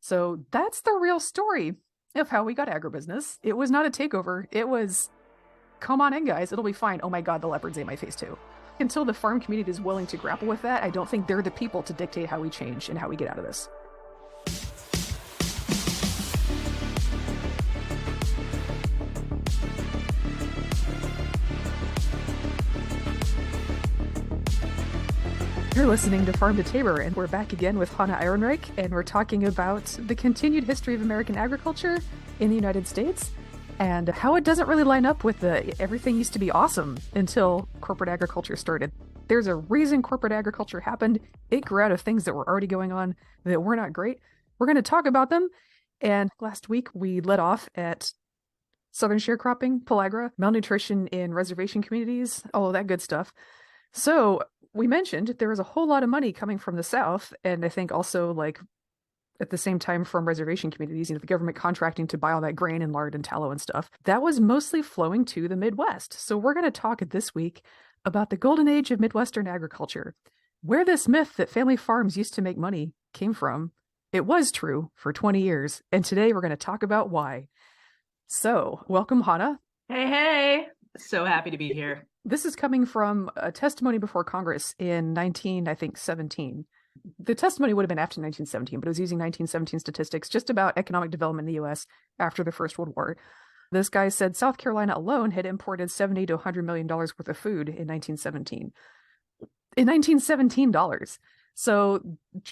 So that's the real story of how we got agribusiness. It was not a takeover. It was, come on in, guys. It'll be fine. Oh my God, the leopards ate my face too. Until the farm community is willing to grapple with that, I don't think they're the people to dictate how we change and how we get out of this. You're listening to Farm to Tabor, and we're back again with Hannah Ehrenreich, and we're talking about the continued history of American agriculture in the United States and how it doesn't really line up with the everything used to be awesome until corporate agriculture started. There's a reason corporate agriculture happened. It grew out of things that were already going on that were not great. We're going to talk about them. And last week we led off at southern sharecropping, pellagra, malnutrition in reservation communities, all of that good stuff. So we mentioned there was a whole lot of money coming from the South, and I think also like at the same time from reservation communities, the government contracting to buy all that grain and lard and tallow and stuff. That was mostly flowing to the Midwest. So we're going to talk this week about the golden age of Midwestern agriculture, where this myth that family farms used to make money came from. It was true for 20 years, and today we're going to talk about why. So, welcome, Hannah. Hey. So happy to be here. This is coming from a testimony before Congress in 1917. The testimony would have been after 1917, but it was using 1917 statistics just about economic development in the U.S. after the First World War. This guy said South Carolina alone had imported $70 to $100 million worth of food in 1917. In 1917 dollars. So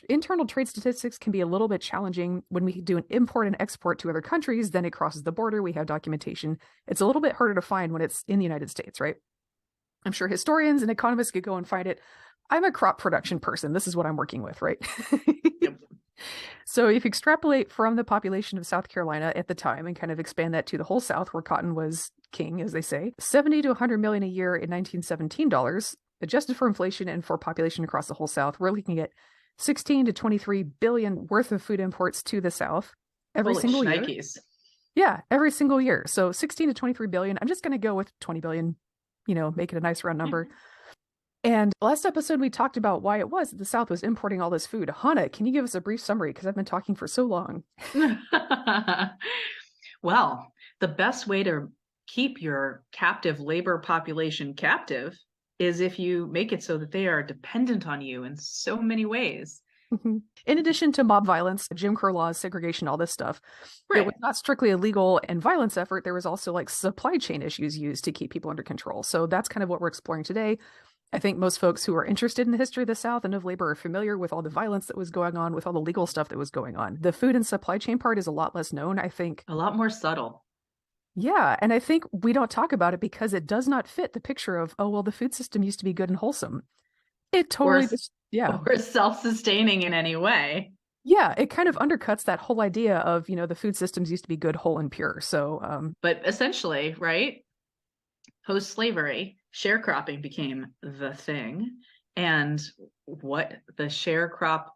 internal trade statistics can be a little bit challenging when we do an import and export to other countries. Then it crosses the border. We have documentation. It's a little bit harder to find when it's in the United States, right? I'm sure historians and economists could go and find it. I'm a crop production person. This is what I'm working with, right? Yep. So if you extrapolate from the population of South Carolina at the time and kind of expand that to the whole South where cotton was king, as they say, 70 to 100 million a year in 1917 dollars, adjusted for inflation and for population across the whole South, we're looking at 16 to 23 billion worth of food imports to the South every single year. Yeah, every single year. So 16 to 23 billion. I'm just going to go with 20 billion, make it a nice round number. And last episode, we talked about why it was that the South was importing all this food. Hannah, can you give us a brief summary? Because I've been talking for so long. Well, the best way to keep your captive labor population captive is if you make it so that they are dependent on you in so many ways. Mm-hmm. In addition to mob violence, Jim Crow laws, segregation, all this stuff, right. It was not strictly a legal and violence effort. There was also like supply chain issues used to keep people under control. So that's kind of what we're exploring today. I think most folks who are interested in the history of the South and of labor are familiar with all the violence that was going on, with all the legal stuff that was going on. The food and supply chain part is a lot less known, I think. A lot more subtle. Yeah, and I think we don't talk about it because it does not fit the picture of, oh, well, the food system used to be good and wholesome. It totally, or self-sustaining in any way. Yeah, it kind of undercuts that whole idea of, the food systems used to be good, whole, and pure. So, but essentially, right, post-slavery, sharecropping became the thing. And what the sharecrop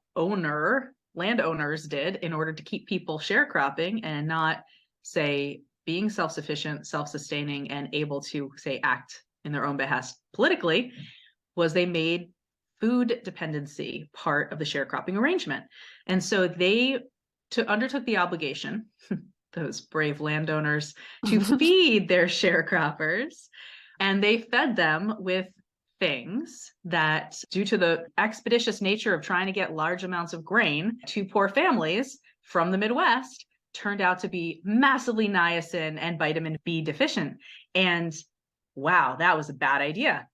landowners did in order to keep people sharecropping and not, say, being self-sufficient, self-sustaining, and able to, say, act in their own behest politically, was they made food dependency part of the sharecropping arrangement. And so they undertook the obligation, those brave landowners, to feed their sharecroppers. And they fed them with things that, due to the expeditious nature of trying to get large amounts of grain to poor families from the Midwest, turned out to be massively niacin and vitamin B deficient. And wow, that was a bad idea.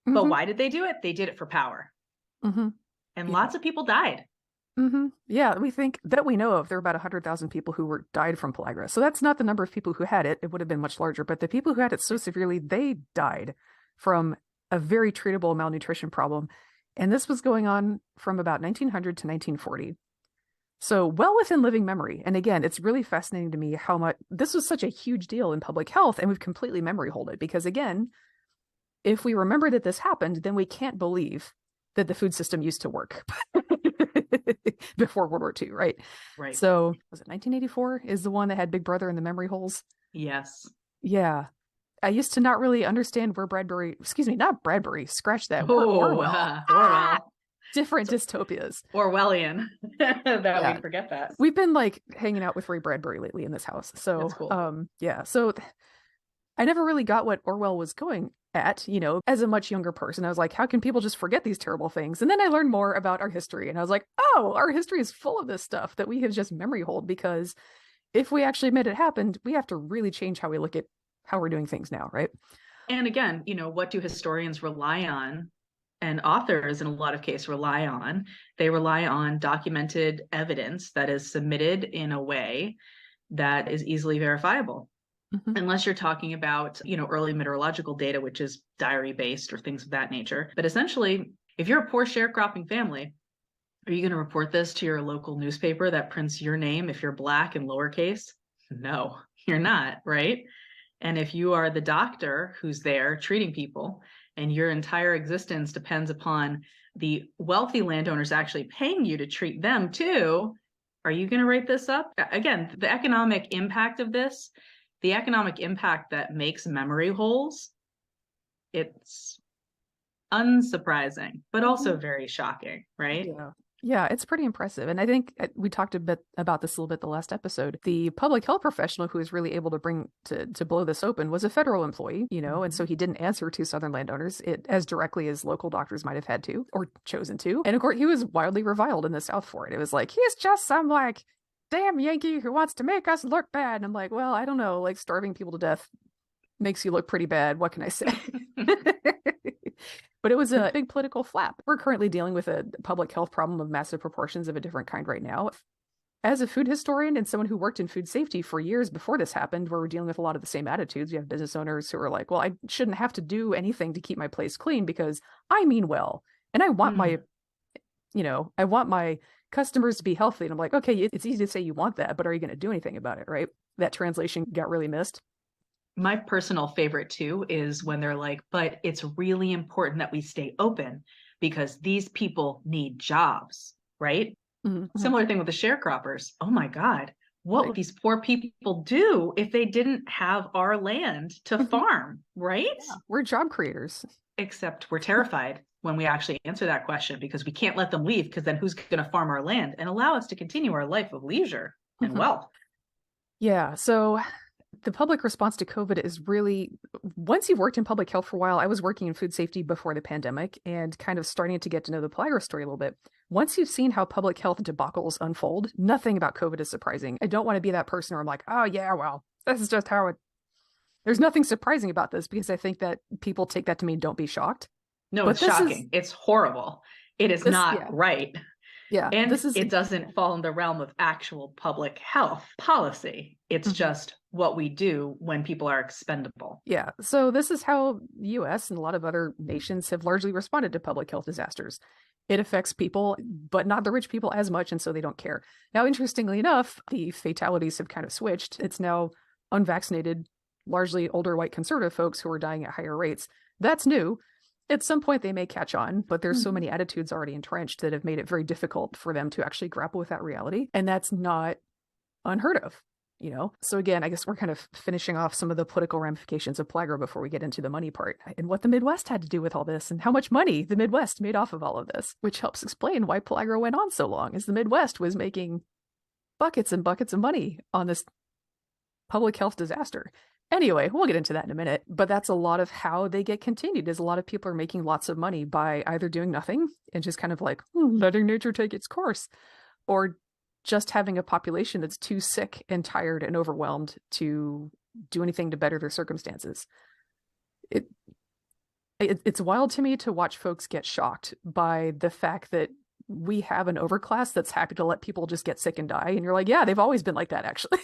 Mm-hmm. But why did they do it? They did it for power. Mm-hmm. And lots of people died. Mm-hmm. Yeah, we think that we know of, there were about 100,000 people who died from pellagra. So that's not the number of people who had it. It would have been much larger. But the people who had it so severely, they died from a very treatable malnutrition problem. And this was going on from about 1900 to 1940. So well within living memory. And again, it's really fascinating to me how much this was such a huge deal in public health, and we've completely memory hold it. Because again, if we remember that this happened, then we can't believe that the food system used to work before World War II, right? Right. So was it 1984 is the one that had Big Brother in the memory holes? Yes. Yeah. I used to not really understand where scratch that. Orwell. different dystopias. Orwellian that we Yeah. forget that. We've been like hanging out with Ray Bradbury lately in this house. So, That's cool. yeah. So I never really got what Orwell was going at, as a much younger person. I was like, how can people just forget these terrible things? And then I learned more about our history and I was like, oh, our history is full of this stuff that we have just memory hold, because if we actually admit it happened, we have to really change how we look at how we're doing things now, right? And again, what do historians rely on? And authors, in a lot of cases, rely on. They rely on documented evidence that is submitted in a way that is easily verifiable. Mm-hmm. Unless you're talking about, early meteorological data, which is diary based or things of that nature. But essentially, if you're a poor sharecropping family, are you going to report this to your local newspaper that prints your name if you're Black in lowercase? No, you're not, right? And if you are the doctor who's there treating people and your entire existence depends upon the wealthy landowners actually paying you to treat them too, are you going to write this up? Again, the economic impact of this, the economic impact that makes memory holes, it's unsurprising, but also very shocking, right? Yeah. Yeah, it's pretty impressive. And I think we talked a bit about this a little bit the last episode. The public health professional who was really able to bring to blow this open was a federal employee, and so he didn't answer to Southern landowners as directly as local doctors might have had to or chosen to. And of course, he was wildly reviled in the South for it. It was like, he's just some like damn Yankee who wants to make us look bad. And I'm like, well, I don't know, like starving people to death makes you look pretty bad. What can I say? But it was a big political flap. We're currently dealing with a public health problem of massive proportions of a different kind right now. As a food historian and someone who worked in food safety for years before this happened, where we're dealing with a lot of the same attitudes, we have business owners who are like, well, I shouldn't have to do anything to keep my place clean because I mean well. And I want I want my customers to be healthy. And I'm like, okay, it's easy to say you want that, but are you going to do anything about it, right? That translation got really missed. My personal favorite too is when they're like, but it's really important that we stay open because these people need jobs, right? Mm-hmm. Similar thing with the sharecroppers. Oh my God, what would these poor people do if they didn't have our land to farm, right? Yeah, we're job creators. Except we're terrified when we actually answer that question because we can't let them leave, because then who's going to farm our land and allow us to continue our life of leisure and wealth? Yeah, so the public response to COVID is really, once you've worked in public health for a while, I was working in food safety before the pandemic and kind of starting to get to know the Pellagra story a little bit. Once you've seen how public health debacles unfold, nothing about COVID is surprising. I don't want to be that person where I'm like, oh yeah, well, this is just how it, there's nothing surprising about this, because I think that people take that to mean don't be shocked. No, it's shocking. It's horrible. It is not right. Yeah. And it doesn't fall in the realm of actual public health policy. It's just what we do when people are expendable. Yeah. So this is how the US and a lot of other nations have largely responded to public health disasters. It affects people, but not the rich people as much, and so they don't care. Now, interestingly enough, the fatalities have kind of switched. It's now unvaccinated, largely older white conservative folks who are dying at higher rates. That's new. At some point they may catch on, but there's so many attitudes already entrenched that have made it very difficult for them to actually grapple with that reality. And that's not unheard of, So again, I guess we're kind of finishing off some of the political ramifications of Pellagra before we get into the money part and what the Midwest had to do with all this and how much money the Midwest made off of all of this, which helps explain why Pellagra went on so long, as the Midwest was making buckets and buckets of money on this public health disaster. Anyway, we'll get into that in a minute, but that's a lot of how they get continued, is a lot of people are making lots of money by either doing nothing and just kind of like letting nature take its course, or just having a population that's too sick and tired and overwhelmed to do anything to better their circumstances. It's wild to me to watch folks get shocked by the fact that we have an overclass that's happy to let people just get sick and die. And you're like, yeah, they've always been like that, actually.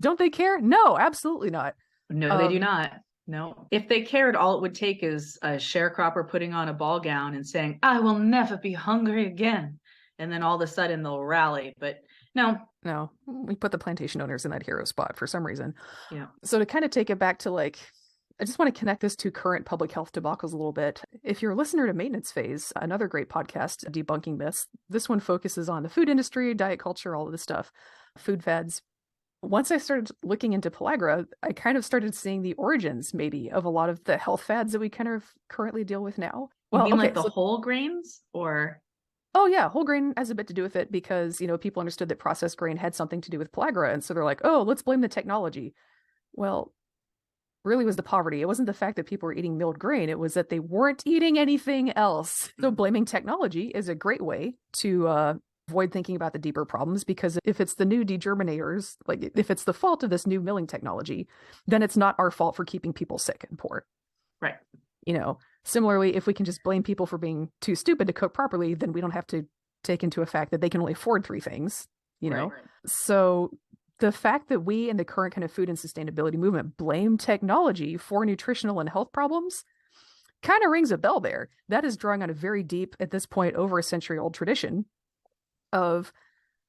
Don't they care? No, absolutely not. No, they do not. No. If they cared, all it would take is a sharecropper putting on a ball gown and saying, I will never be hungry again. And then all of a sudden they'll rally. But no. No, we put the plantation owners in that hero spot for some reason. Yeah. So to kind of take it back to I just want to connect this to current public health debacles a little bit. If you're a listener to Maintenance Phase, another great podcast, Debunking Myths, this one focuses on the food industry, diet culture, all of this stuff, food fads. Once I started looking into Pellagra, I kind of started seeing the origins maybe of a lot of the health fads that we kind of currently deal with now. You Well, mean okay, like the so whole grains or? oh yeah, whole grain has a bit to do with it because, people understood that processed grain had something to do with pellagra, and so they're like, "Oh, let's blame the technology." Well, really was the poverty. It wasn't the fact that people were eating milled grain, it was that they weren't eating anything else. So blaming technology is a great way to avoid thinking about the deeper problems, because if it's the new degerminators, like if it's the fault of this new milling technology, then it's not our fault for keeping people sick and poor. Right. Similarly, if we can just blame people for being too stupid to cook properly, then we don't have to take into a fact that they can only afford three things, you know? Right. So the fact that we in the current kind of food and sustainability movement blame technology for nutritional and health problems kind of rings a bell there. That is drawing on a very deep, at this point, over a century old tradition of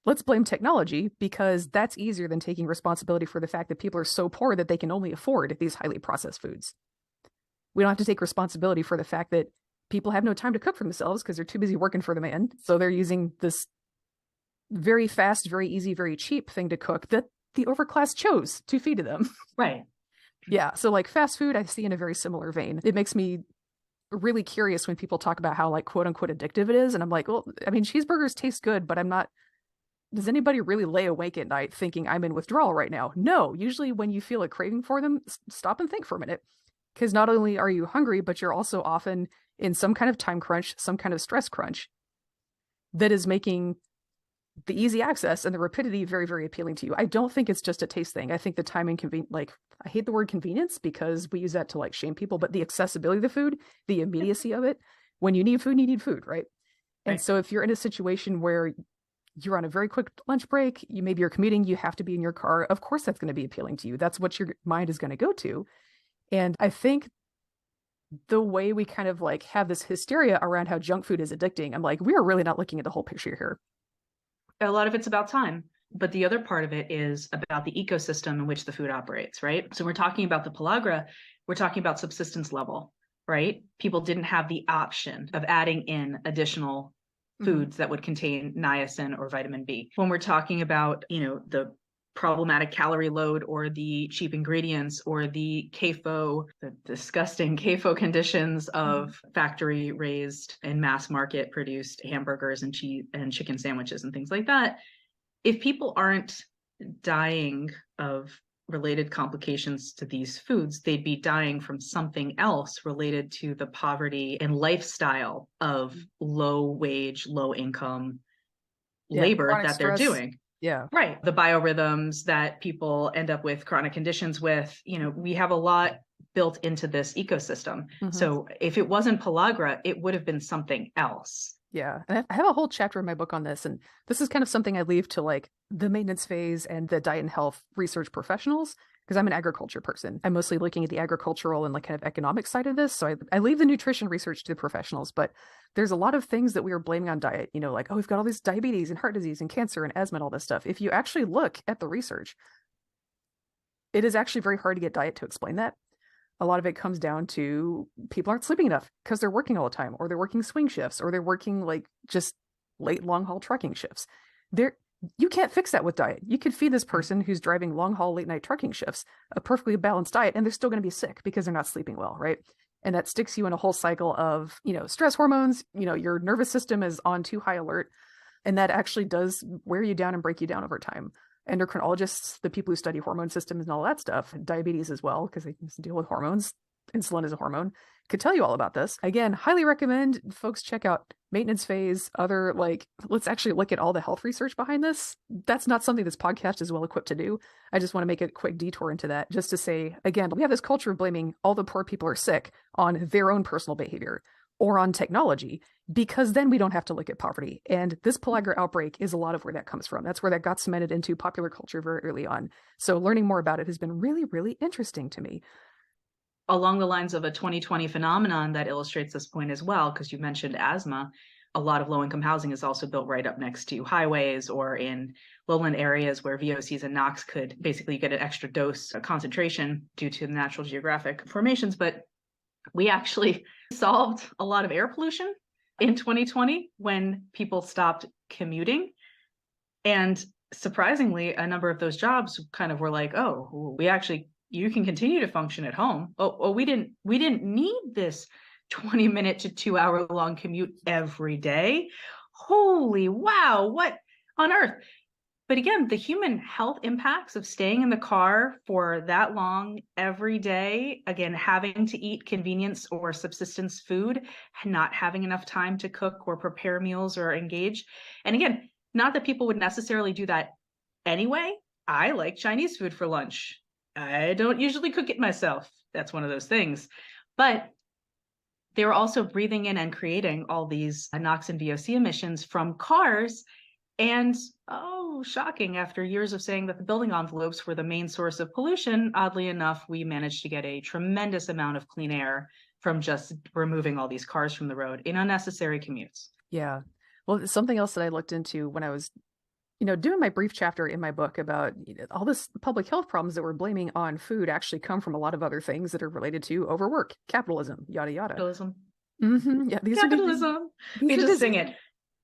let's blame technology because that's easier than taking responsibility for the fact that people are so poor that they can only afford these highly processed foods. We don't have to take responsibility for the fact that people have no time to cook for themselves because they're too busy working for the man. So they're using this very fast, very easy, very cheap thing to cook that the overclass chose to feed to them. Right. Yeah. So like fast food, I see in a very similar vein. It makes me really curious when people talk about how like quote unquote addictive it is. And I'm like, well, I mean, cheeseburgers taste good, but I'm not. Does anybody really lay awake at night thinking I'm in withdrawal right now? No. Usually when you feel a craving for them, stop and think for a minute. Because not only are you hungry, but you're also often in some kind of time crunch, some kind of stress crunch that is making the easy access and the rapidity very, very appealing to you. I don't think it's just a taste thing. I think the time and I hate the word convenience because we use that to like shame people, but the accessibility of the food, the immediacy of it, when you need food, you need food, right? And so if you're in a situation where you're on a very quick lunch break, maybe you're commuting, you have to be in your car, of course that's going to be appealing to you. That's what your mind is going to go to. And I think the way we kind of like have this hysteria around how junk food is addicting, I'm like, we are really not looking at the whole picture here. A lot of it's about time, but the other part of it is about the ecosystem in which the food operates, right? So we're talking about the pellagra, we're talking about subsistence level, right? People didn't have the option of adding in additional foods that would contain niacin or vitamin B. When we're talking about, the problematic calorie load or the cheap ingredients or the CAFO, the disgusting CAFO conditions of factory raised and mass market produced hamburgers and cheese and chicken sandwiches and things like that. If people aren't dying of related complications to these foods, they'd be dying from something else related to the poverty and lifestyle of low wage, low income labor that they're doing. Yeah. Right. The biorhythms that people end up with chronic conditions with, we have a lot built into this ecosystem. So if it wasn't pellagra, it would have been something else. Yeah. And I have a whole chapter in my book on this. And this is kind of something I leave to like the maintenance phase and the diet and health research professionals, because I'm an agriculture person. I'm mostly looking at the agricultural and like kind of economic side of this. So I leave the nutrition research to the professionals, but there's a lot of things that we are blaming on diet, like, oh, we've got all this diabetes and heart disease and cancer and asthma and all this stuff. If you actually look at the research, it is actually very hard to get diet to explain that. A lot of it comes down to people aren't sleeping enough because they're working all the time, or they're working swing shifts, or they're working like just late long haul trucking shifts. You can't fix that with diet. You could feed this person who's driving long haul late night trucking shifts a perfectly balanced diet, and they're still going to be sick because they're not sleeping well, right? And that sticks you in a whole cycle of, stress hormones, your nervous system is on too high alert. And that actually does wear you down and break you down over time. Endocrinologists, the people who study hormone systems and all that stuff, diabetes as well, because they deal with hormones. Insulin is a hormone, could tell you all about this. Again, highly recommend folks check out maintenance phase, let's actually look at all the health research behind this. That's not something this podcast is well equipped to do. I just want to make a quick detour into that just to say, again, we have this culture of blaming all the poor people are sick on their own personal behavior or on technology, because then we don't have to look at poverty. And this pellagra outbreak is a lot of where that comes from. That's where that got cemented into popular culture very early on. So learning more about it has been really, really interesting to me. Along the lines of a 2020 phenomenon that illustrates this point as well, because you mentioned asthma, a lot of low-income housing is also built right up next to highways or in lowland areas where VOCs and NOx could basically get an extra dose of concentration due to the natural geographic formations. But we actually solved a lot of air pollution in 2020 when people stopped commuting. And surprisingly, a number of those jobs kind of were like, oh, you can continue to function at home. Oh, we didn't need this 20-minute to 2-hour long commute every day. Holy wow, what on earth? But again, the human health impacts of staying in the car for that long every day, again, having to eat convenience or subsistence food, not having enough time to cook or prepare meals or engage. And again, not that people would necessarily do that anyway. I like Chinese food for lunch. I don't usually cook it myself. That's one of those things. But they were also breathing in and creating all these NOx and VOC emissions from cars. And oh, shocking, after years of saying that the building envelopes were the main source of pollution, oddly enough, we managed to get a tremendous amount of clean air from just removing all these cars from the road in unnecessary commutes. Yeah. Well, something else that I looked into when I was, doing my brief chapter in my book about all this public health problems that we're blaming on food actually come from a lot of other things that are related to overwork, capitalism, yada, yada. Capitalism. Mm-hmm. Yeah, Capitalism. We just sing it.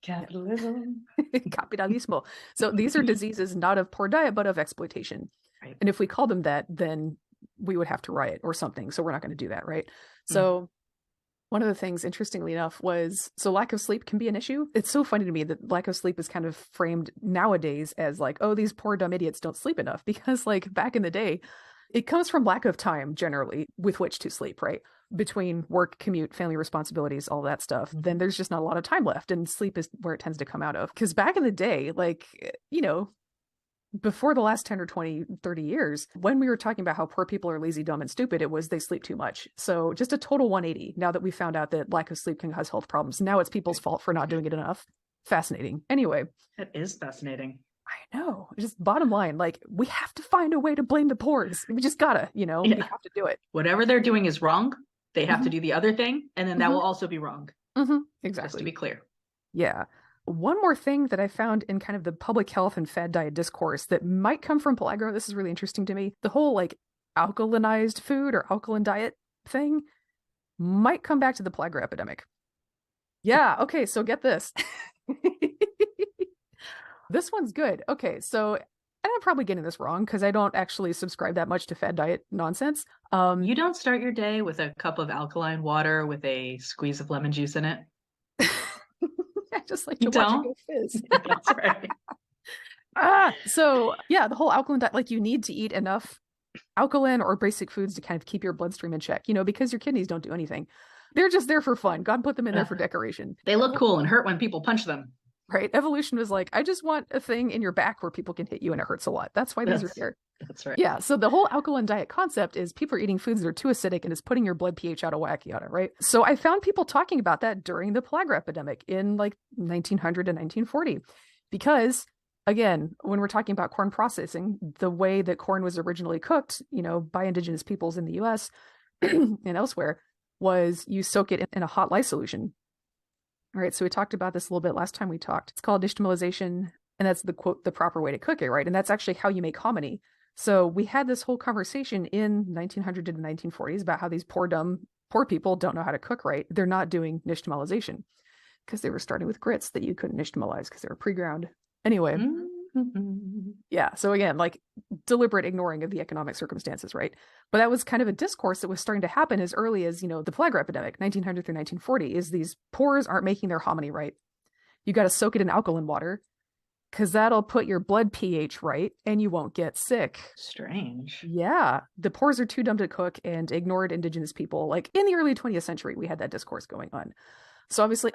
Capitalism. Capitalismo. So these are diseases not of poor diet, but of exploitation. Right. And if we call them that, then we would have to riot or something. So we're not going to do that, right? So one of the things, interestingly enough, was so lack of sleep can be an issue. It's so funny to me that lack of sleep is kind of framed nowadays as like, oh, these poor dumb idiots don't sleep enough. Because like back in the day, it comes from lack of time generally with which to sleep, right? Between work, commute, family responsibilities, all that stuff, then there's just not a lot of time left. And sleep is where it tends to come out of. Because back in the day, like, before the last 10 or 20, 30 years, when we were talking about how poor people are lazy, dumb, and stupid, it was they sleep too much. So just a total 180 now that we found out that lack of sleep can cause health problems. Now it's people's fault for not doing it enough. Fascinating. Anyway. That is fascinating. I know. Just bottom line, like, we have to find a way to blame the poors. We just gotta, we have to do it. Whatever they're doing is wrong. They have to do the other thing, and then that will also be wrong. Exactly. Just to be clear. Yeah. One more thing that I found in kind of the public health and fad diet discourse that might come from pellagra, this is really interesting to me, the whole like alkalinized food or alkaline diet thing might come back to the pellagra epidemic. Yeah, okay, so get this. This one's good. Okay, so and I'm probably getting this wrong because I don't actually subscribe that much to fad diet nonsense. You don't start your day with a cup of alkaline water with a squeeze of lemon juice in it? I just like to watch it go fizz. That's right. So yeah, the whole alkaline diet, like you need to eat enough alkaline or basic foods to kind of keep your bloodstream in check, because your kidneys don't do anything. They're just there for fun. God put them in there for decoration. They look cool and hurt when people punch them. Right. Evolution was like, I just want a thing in your back where people can hit you and it hurts a lot. That's why these are here. That's right. Yeah. So the whole alkaline diet concept is people are eating foods that are too acidic and it's putting your blood pH out of whack, yada, right? So I found people talking about that during the pellagra epidemic in like 1900 to 1940. Because again, when we're talking about corn processing, the way that corn was originally cooked, by indigenous peoples in the US and elsewhere was you soak it in a hot lye solution. All right, so we talked about this a little bit last time we talked. It's called nixtamalization, and that's the quote, the proper way to cook it, right? And that's actually how you make hominy. So we had this whole conversation in 1900 to the 1940s about how these poor people don't know how to cook right. They're not doing nixtamalization because they were starting with grits that you couldn't nixtamalize because they were pre-ground. Anyway, yeah. So again, like deliberate ignoring of the economic circumstances, right? But that was kind of a discourse that was starting to happen as early as, the pellagra epidemic, 1900 through 1940, is these poors aren't making their hominy right. You got to soak it in alkaline water because that'll put your blood pH right and you won't get sick. Strange. Yeah. The poors are too dumb to cook and ignored indigenous people. Like in the early 20th century, we had that discourse going on. So obviously,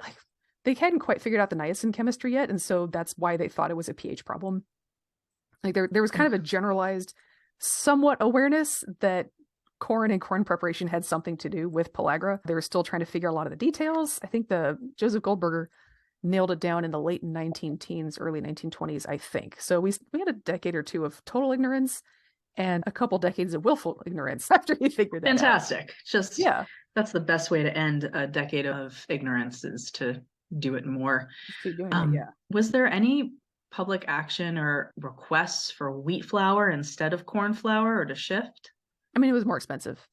they hadn't quite figured out the niacin chemistry yet, and so that's why they thought it was a pH problem. Like there was kind of a generalized, somewhat awareness that corn and corn preparation had something to do with pellagra. They were still trying to figure out a lot of the details. I think Joseph Goldberger nailed it down in the late 19-teens, early 1920s, I think. So we had a decade or two of total ignorance and a couple decades of willful ignorance after he figured that out. Fantastic. Just, yeah, that's the best way to end a decade of ignorance, is to do it more. Keep doing it, yeah. Was there any public action or requests for wheat flour instead of corn flour, or to shift? I mean, it was more expensive.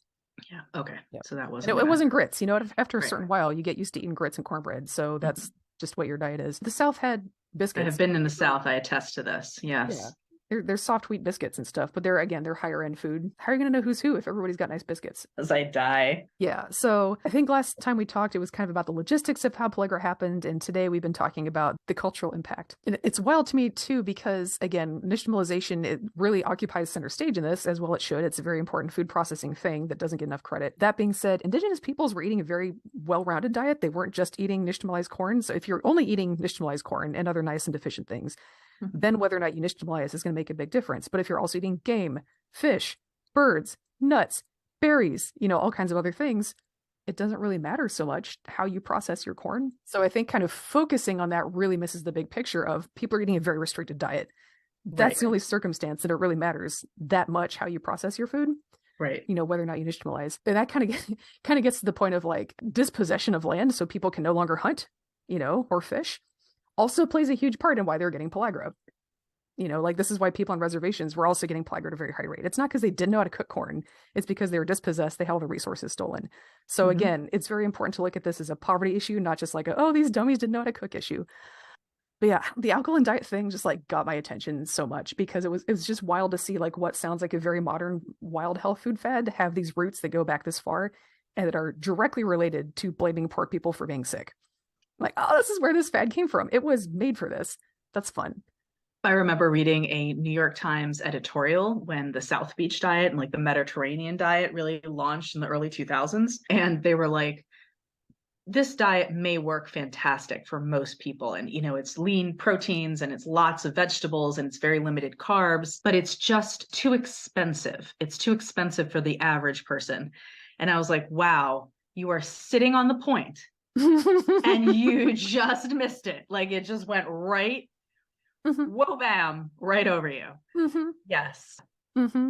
Yeah. Okay. Yep. So that wasn't. It wasn't grits. After a certain while, you get used to eating grits and cornbread. So that's just what your diet is. The South had biscuits. I have been in the South. I attest to this. Yes. They're soft wheat biscuits and stuff, but they're higher end food. How are you going to know who's who if everybody's got nice biscuits? As I die. Yeah. So I think last time we talked, it was kind of about the logistics of how pellagra happened. And today we've been talking about the cultural impact. And it's wild to me, too, because, again, nixtamalization, it really occupies center stage in this, as well it should. It's a very important food processing thing that doesn't get enough credit. That being said, indigenous peoples were eating a very well-rounded diet. They weren't just eating nixtamalized corn. So if you're only eating nixtamalized corn and other niacin deficient things, then whether or not you nixtamalize is going to make a big difference. But if you're also eating game, fish, birds, nuts, berries, all kinds of other things, it doesn't really matter so much how you process your corn. So I think kind of focusing on that really misses the big picture of people are eating a very restricted diet. That's the only circumstance that it really matters that much how you process your food. Right. Whether or not you nixtamalize. And that kind of gets to the point of like dispossession of land so people can no longer hunt, or fish. Also plays a huge part in why they're getting pellagra. Like this is why people on reservations were also getting pellagra at a very high rate. It's not because they didn't know how to cook corn. It's because they were dispossessed. They had all the resources stolen. So again, it's very important to look at this as a poverty issue, not just like, these dummies didn't know how to cook issue. But yeah, the alkaline diet thing just like got my attention so much because it was just wild to see like what sounds like a very modern wild health food fad have these roots that go back this far and that are directly related to blaming poor people for being sick. Like, this is where this fad came from. It was made for this. That's fun. I remember reading a New York Times editorial when the South Beach diet and like the Mediterranean diet really launched in the early 2000s. And they were like, this diet may work fantastic for most people. And, it's lean proteins and it's lots of vegetables and it's very limited carbs, but it's just too expensive. It's too expensive for the average person. And I was like, wow, you are sitting on the point. And you just missed it. Like it just went right, whoa, bam, right over you. Yes.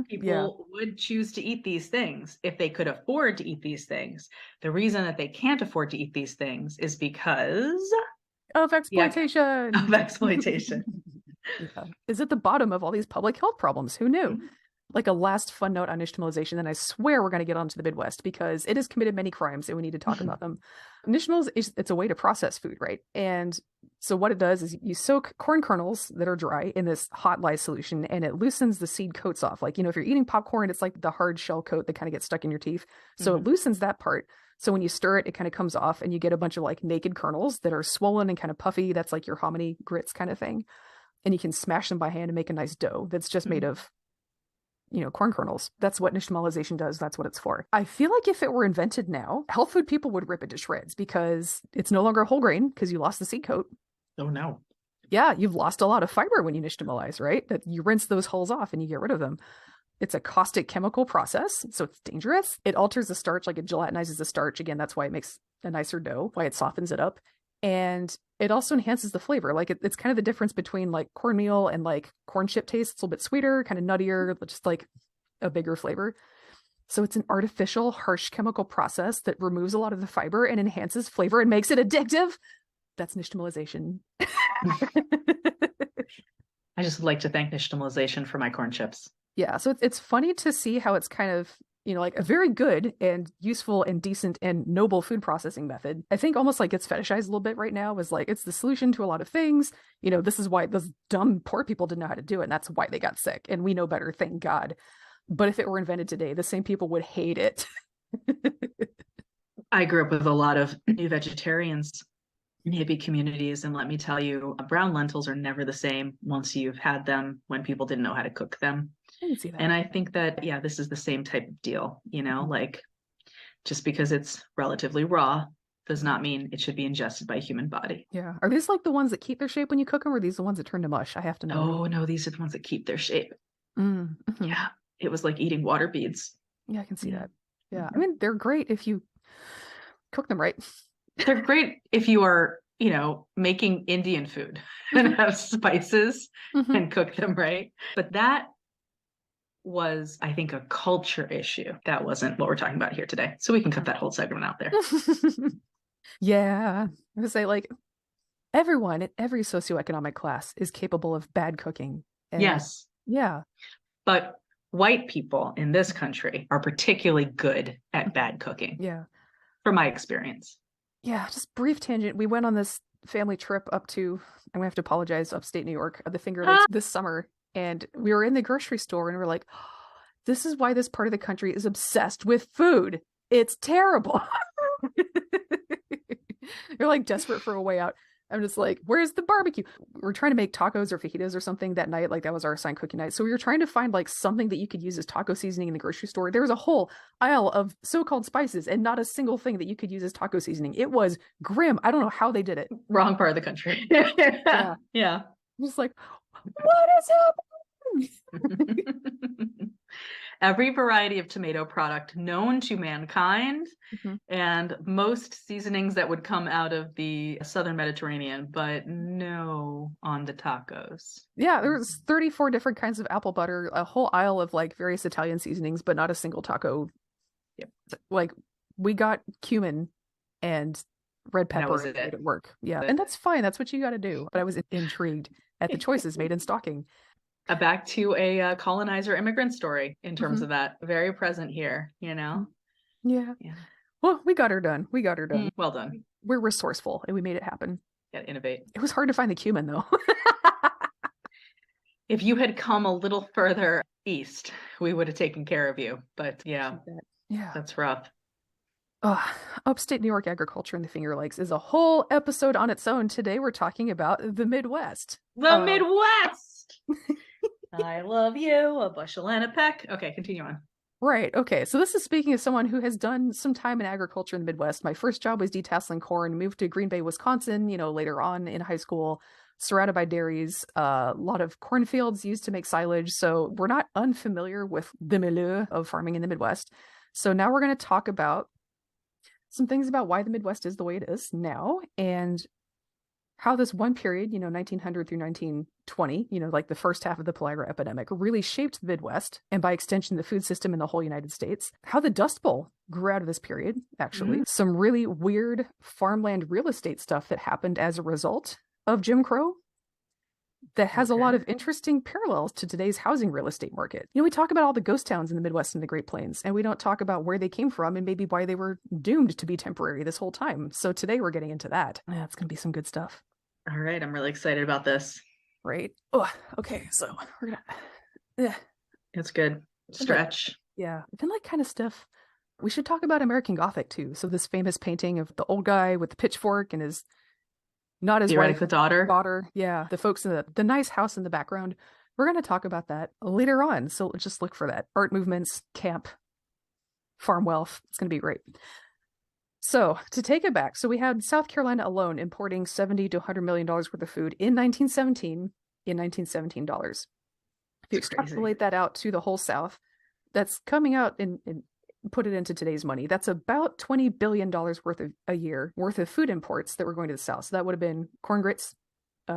People would choose to eat these things if they could afford to eat these things. The reason that they can't afford to eat these things is because of exploitation. Of exploitation. Is at the bottom of all these public health problems. Who knew? Like a last fun note on nixtamalization, then I swear we're going to get onto the Midwest because it has committed many crimes and we need to talk about them. Nixtamals, it's a way to process food, right? And so what it does is you soak corn kernels that are dry in this hot lye solution and it loosens the seed coats off. Like, if you're eating popcorn, it's like the hard shell coat that kind of gets stuck in your teeth. So it loosens that part. So when you stir it, it kind of comes off and you get a bunch of like naked kernels that are swollen and kind of puffy. That's like your hominy grits kind of thing. And you can smash them by hand and make a nice dough that's just made of corn kernels. That's what nixtamalization does. That's what it's for. I feel like if it were invented now, health food people would rip it to shreds because it's no longer a whole grain because you lost the seed coat. Oh, no. Yeah, you've lost a lot of fiber when you nixtamalize, right? That you rinse those hulls off and you get rid of them. It's a caustic chemical process, so it's dangerous. It alters the starch, like it gelatinizes the starch. Again, that's why it makes a nicer dough, why it softens it up. And it also enhances the flavor. Like it's kind of the difference between like cornmeal and like corn chip taste. It's a little bit sweeter, kind of nuttier, but just like a bigger flavor. So it's an artificial, harsh chemical process that removes a lot of the fiber and enhances flavor and makes it addictive. That's nixtamalization. I just like to thank nixtamalization for my corn chips. Yeah, so it's funny to see how it's kind of, like a very good and useful and decent and noble food processing method. I think almost like gets fetishized a little bit right now as like it's the solution to a lot of things. This is why those dumb poor people didn't know how to do it, and that's why they got sick. And we know better, thank God. But if it were invented today, the same people would hate it. I grew up with a lot of new vegetarians in hippie communities, and let me tell you, brown lentils are never the same once you've had them when people didn't know how to cook them. I can see that. And I think that, this is the same type of deal, like just because it's relatively raw does not mean it should be ingested by a human body. Yeah. Are these like the ones that keep their shape when you cook them, or are these the ones that turn to mush? I have to know. Oh, no, these are the ones that keep their shape. Mm-hmm. Yeah. It was like eating water beads. Yeah, I can see that. Yeah. I mean, they're great if you cook them right. They're great if you are, making Indian food and have spices and cook them right. But that was, I think, a culture issue. That wasn't what we're talking about here today. So we can cut that whole segment out there. Yeah. I would say like everyone in every socioeconomic class is capable of bad cooking. And yes. Yeah. But white people in this country are particularly good at bad cooking. Yeah. From my experience. Yeah. Just brief tangent. We went on this family trip up to, I'm going to have to apologize, upstate New York, the Finger Lakes this summer. And we were in the grocery store and we're like, oh, this is why this part of the country is obsessed with food. It's terrible. You're like desperate for a way out. I'm just like, where's the barbecue? We're trying to make tacos or fajitas or something that night. Like that was our assigned cooking night. So we were trying to find like something that you could use as taco seasoning in the grocery store. There was a whole aisle of so-called spices and not a single thing that you could use as taco seasoning. It was grim. I don't know how they did it. Wrong part of the country. Yeah. Yeah. I'm just like, what is happening? Every variety of tomato product known to mankind, and most seasonings that would come out of the southern Mediterranean, but no on the tacos. Yeah, there's 34 different kinds of apple butter, a whole aisle of like various Italian seasonings, but not a single taco. Yep. Like we got cumin and red pepper and made it work. Yeah, and that's fine. That's what you got to do. But I was intrigued at the choices made in stocking. Back to a colonizer immigrant story in terms of that. Very present here, you know? Yeah. Well, we got her done. Well done. We're resourceful and we made it happen. Gotta innovate. It was hard to find the cumin though. If you had come a little further east, we would have taken care of you. But yeah, that's rough. Upstate New York agriculture in the Finger Lakes is a whole episode on its own. Today we're talking about the Midwest. The Midwest! I love you, a bushel and a peck. Okay, continue on. Right. Okay. So this is speaking as someone who has done some time in agriculture in the Midwest. My first job was detasseling corn, moved to Green Bay, Wisconsin, later on in high school, surrounded by dairies, a lot of cornfields used to make silage. So we're not unfamiliar with the milieu of farming in the Midwest. So now we're going to talk about some things about why the Midwest is the way it is now and how this one period, 1900 through 1920, like the first half of the pellagra epidemic, really shaped the Midwest and by extension, the food system in the whole United States. How the Dust Bowl grew out of this period, actually. Some really weird farmland real estate stuff that happened as a result of Jim Crow that has a lot of interesting parallels to today's housing real estate market. We talk about all the ghost towns in the Midwest and the Great Plains, and we don't talk about where they came from and maybe why they were doomed to be temporary this whole time. So today we're getting into that. Yeah, it's going to be some good stuff. All right. I'm really excited about this. Right. Oh, okay. So we're going to... It's good. Stretch. Yeah. I've been like kind of stiff. We should talk about American Gothic too. So this famous painting of the old guy with the pitchfork and his... Not his wife, the daughter. Yeah, the folks in the nice house in the background. We're going to talk about that later on. So just look for that. Art movements, camp, farm wealth. It's going to be great. So to take it back, so we had South Carolina alone importing $70 to $100 million worth of food in 1917 in $1917. If you extrapolate that out to the whole South, that's coming out in put it into today's money. That's about $20 billion worth of a year worth of food imports that were going to the South. So that would have been corn grits,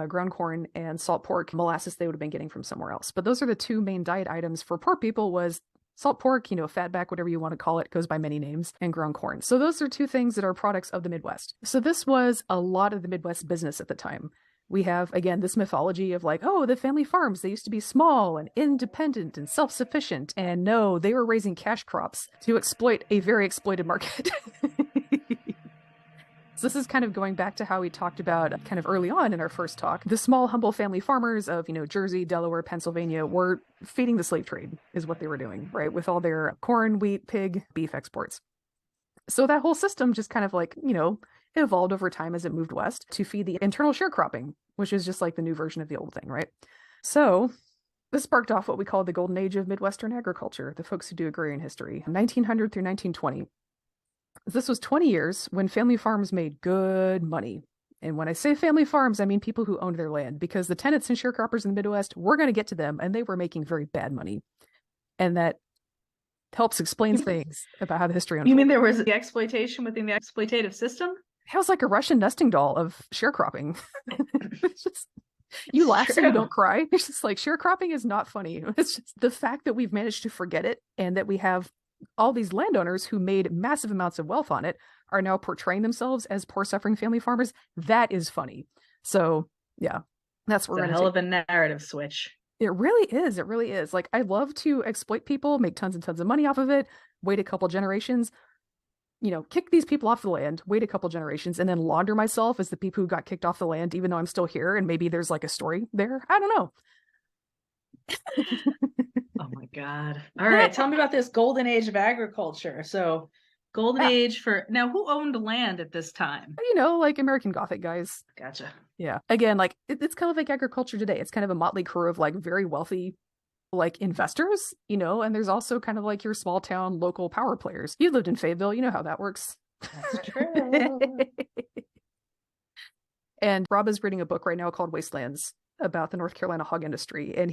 ground corn, and salt pork, molasses they would have been getting from somewhere else. But those are the two main diet items for poor people was salt pork, fatback, whatever you want to call it, goes by many names, and ground corn. So those are two things that are products of the Midwest. So this was a lot of the Midwest business at the time. We have, again, this mythology of like, oh, the family farms, they used to be small and independent and self-sufficient. And no, they were raising cash crops to exploit a very exploited market. So this is kind of going back to how we talked about kind of early on in our first talk. The small, humble family farmers of, Jersey, Delaware, Pennsylvania were feeding the slave trade is what they were doing, right? With all their corn, wheat, pig, beef exports. So that whole system just kind of like, evolved over time as it moved west to feed the internal sharecropping, which is just like the new version of the old thing, right? So this sparked off what we call the golden age of Midwestern agriculture, the folks who do agrarian history, 1900 through 1920. This was 20 years when family farms made good money. And when I say family farms, I mean people who owned their land, because the tenants and sharecroppers in the Midwest, we're going to get to them, and they were making very bad money. And that helps explain things about how the history unfolded. You mean there was the exploitation within the exploitative system? It was like a Russian nesting doll of sharecropping. It's just, you laugh so you don't cry. It's just like sharecropping is not funny. It's just the fact that we've managed to forget it and that we have all these landowners who made massive amounts of wealth on it are now portraying themselves as poor suffering family farmers. That is funny. So yeah, that's what we're going to hell of a narrative switch. It really is. It really is. Like, I love to exploit people, make tons and tons of money off of it, wait a couple generations, kick these people off the land, wait a couple generations, and then launder myself as the people who got kicked off the land, even though I'm still here. And maybe there's like a story there. I don't know. Oh my God. All right. Tell me about this golden age of agriculture. So, golden Yeah, age for now, who owned land at this time? like American Gothic guys. Gotcha. Yeah. Again, like it's kind of like agriculture today. It's kind of a motley crew of like very wealthy like investors, and there's also kind of like your small town local power players. You lived in Fayetteville, you know how that works. That's true. And Rob is reading a book right now called Wastelands about the North Carolina hog industry. And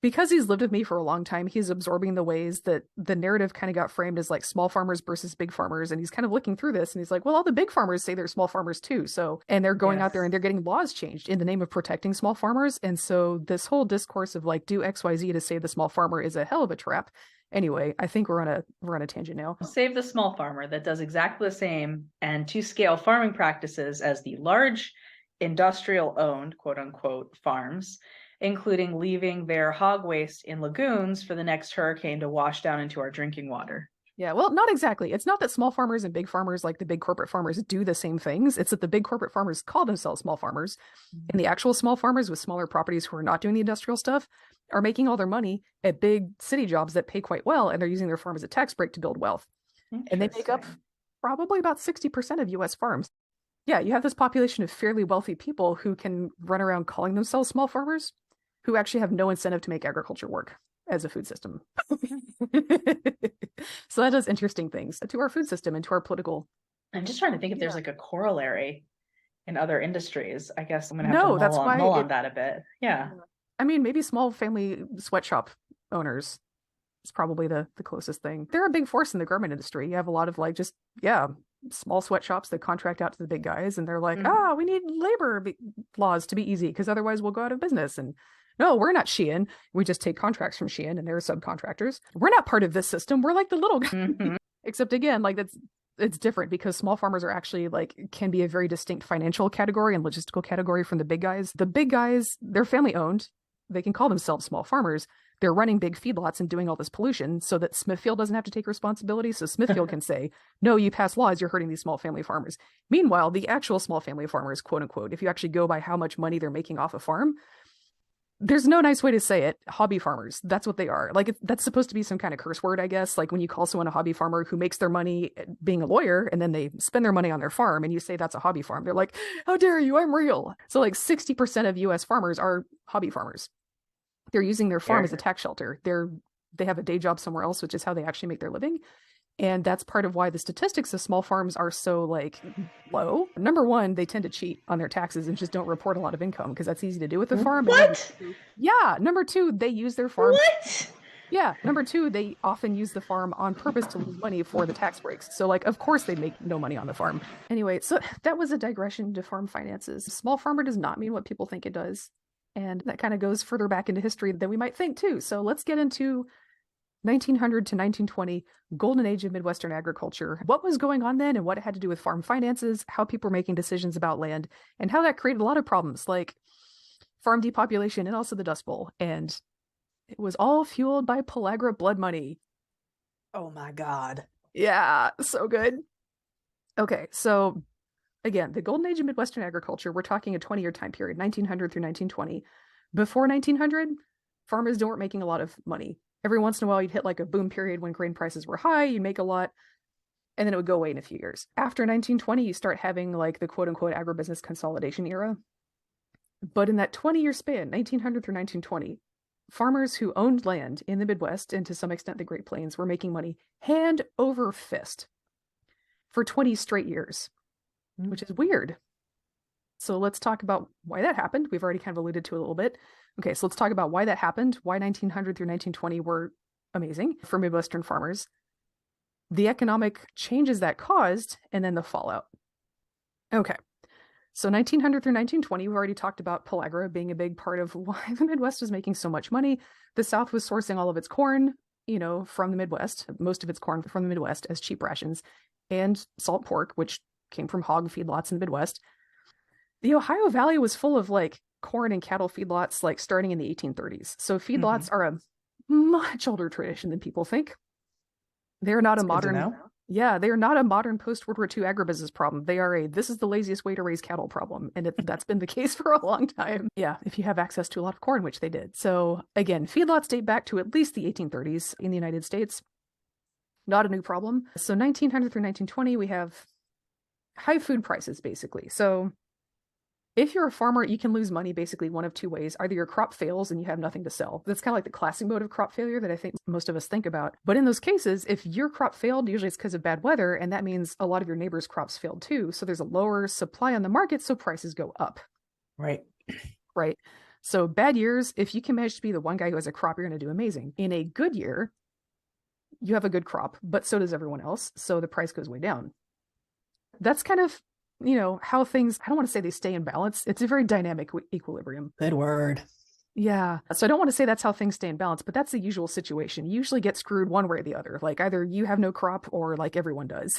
because he's lived with me for a long time, he's absorbing the ways that the narrative kind of got framed as like small farmers versus big farmers. And he's kind of looking through this and he's like, well, all the big farmers say they're small farmers too. So, and they're going out there Yes. and they're getting laws changed in the name of protecting small farmers. And so this whole discourse of like, do XYZ to save the small farmer is a hell of a trap. Anyway, I think we're on a tangent now. Save the small farmer that does exactly the same and to scale farming practices as the large industrial owned, quote unquote, farms, including leaving their hog waste in lagoons for the next hurricane to wash down into our drinking water. Yeah, well, not exactly. It's not that small farmers and big farmers, like the big corporate farmers, do the same things. It's that the big corporate farmers call themselves small farmers, and the actual small farmers with smaller properties who are not doing the industrial stuff are making all their money at big city jobs that pay quite well, and they're using their farm as a tax break to build wealth. And they make up probably about 60% of US farms. Yeah, you have this population of fairly wealthy people who can run around calling themselves small farmers, who actually have no incentive to make agriculture work as a food system. So that does interesting things to our food system and to our political. I'm just trying to think if there's like a corollary in other industries. I guess I'm gonna have No, to that's why mull on that a bit. Yeah. I mean, maybe small family sweatshop owners is probably the closest thing. They're a big force in the garment industry. You have a lot of like just, yeah, small sweatshops that contract out to the big guys, and they're like, we need labor laws to be easy because otherwise we'll go out of business. And no, we're not Shein. We just take contracts from Shein and they're subcontractors. We're not part of this system. We're like the little guy. Mm-hmm. Except again, like it's different because small farmers are actually like can be a very distinct financial category and logistical category from the big guys. The big guys, they're family owned. They can call themselves small farmers. They're running big feedlots and doing all this pollution so that Smithfield doesn't have to take responsibility. So Smithfield can say, no, you pass laws, you're hurting these small family farmers. Meanwhile, the actual small family farmers, quote unquote, if you actually go by how much money they're making off a farm, there's no nice way to say it. Hobby farmers. That's what they are. Like that's supposed to be some kind of curse word, I guess. Like when you call someone a hobby farmer who makes their money being a lawyer and then they spend their money on their farm and you say that's a hobby farm. They're like, how dare you? I'm real. So like 60% of US farmers are hobby farmers. They're using their farm as a tax shelter. They have a day job somewhere else, which is how they actually make their living. And that's part of why the statistics of small farms are so like low. Number one, they tend to cheat on their taxes and just don't report a lot of income because that's easy to do with the farm. What? Yeah. Number two, they use their farm. What? Yeah. Number two, they often use the farm on purpose to lose money for the tax breaks. So like, of course they make no money on the farm. Anyway, so that was a digression to farm finances. Small farmer does not mean what people think it does. And that kind of goes further back into history than we might think too. So let's get into 1900 to 1920, golden age of Midwestern agriculture. What was going on then and what it had to do with farm finances, how people were making decisions about land, and how that created a lot of problems like farm depopulation and also the Dust Bowl. And it was all fueled by pellagra blood money. Oh my God. Yeah, so good. Okay, so again, the golden age of Midwestern agriculture, we're talking a 20-year time period, 1900 through 1920. Before 1900, farmers weren't making a lot of money. Every once in a while, you'd hit like a boom period when grain prices were high, you'd make a lot, and then it would go away in a few years. After 1920, you start having like the quote unquote agribusiness consolidation era. But in that 20-year span, 1900 through 1920, farmers who owned land in the Midwest and to some extent the Great Plains were making money hand over fist for 20 straight years, which is weird. So let's talk about why that happened. We've already kind of alluded to it a little bit. Okay, so let's talk about why that happened, why 1900 through 1920 were amazing for Midwestern farmers, the economic changes that caused, and then the fallout. Okay, so 1900 through 1920, we've already talked about pellagra being a big part of why the Midwest was making so much money. The South was sourcing all of its corn, from the Midwest, most of its corn from the Midwest as cheap rations, and salt pork, which came from hog feedlots in the Midwest. The Ohio Valley was full of like corn and cattle feedlots like starting in the 1830s. So feedlots are a much older tradition than people think. They're not a modern Yeah, they are not a modern post-World War II agribusiness problem. They are this is the laziest way to raise cattle problem. And that's been the case for a long time. Yeah, if you have access to a lot of corn, which they did. So again, feedlots date back to at least the 1830s in the United States. Not a new problem. So 1900 through 1920, we have high food prices, basically. So if you're a farmer, you can lose money basically one of two ways. Either your crop fails and you have nothing to sell. That's kind of like the classic mode of crop failure that I think most of us think about. But in those cases, if your crop failed, usually it's because of bad weather, and that means a lot of your neighbors' crops failed too. So there's a lower supply on the market, so prices go up. Right. Right. So bad years, if you can manage to be the one guy who has a crop, you're going to do amazing. In a good year, you have a good crop, but so does everyone else. So the price goes way down. That's kind of how things, I don't want to say they stay in balance. It's a very dynamic equilibrium. Good word. Yeah. So I don't want to say that's how things stay in balance, but that's the usual situation. You usually get screwed one way or the other. Like either you have no crop or like everyone does.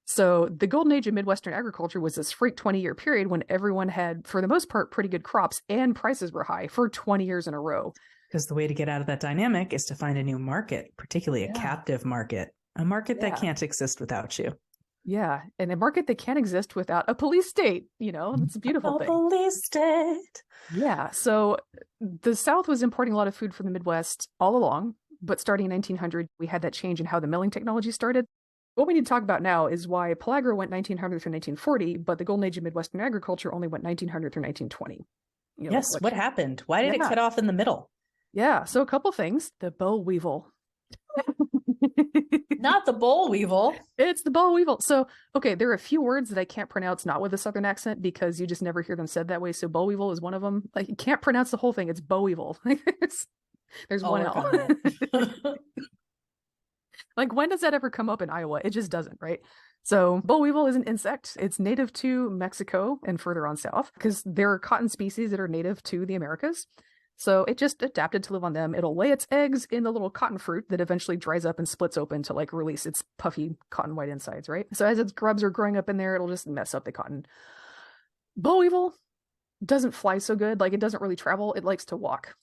So the golden age of Midwestern agriculture was this freak 20-year period when everyone had, for the most part, pretty good crops and prices were high for 20 years in a row. Because the way to get out of that dynamic is to find a new market, particularly a captive market. A market that can't exist without you. Yeah. And a market that can't exist without a police state. It's a beautiful thing. Police state. Yeah. So the South was importing a lot of food from the Midwest all along. But starting in 1900, we had that change in how the milling technology started. What we need to talk about now is why Pellagra went 1900 through 1940, but the golden age of Midwestern agriculture only went 1900 through 1920. Yes. What happened? Why did it cut off in the middle? Yeah. So a couple things. The boll weevil. Not the boll weevil. It's the boll weevil. So, okay, there are a few words that I can't pronounce not with a Southern accent because you just never hear them said that way. So boll weevil is one of them. Like you can't pronounce the whole thing. It's boll weevil. There's one L. Like when does that ever come up in Iowa? It just doesn't, right? So boll weevil is an insect. It's native to Mexico and further on south because there are cotton species that are native to the Americas. So it just adapted to live on them. It'll lay its eggs in the little cotton fruit that eventually dries up and splits open to like release its puffy cotton white insides, right? So as its grubs are growing up in there, it'll just mess up the cotton. Boll weevil doesn't fly so good. Like it doesn't really travel. It likes to walk.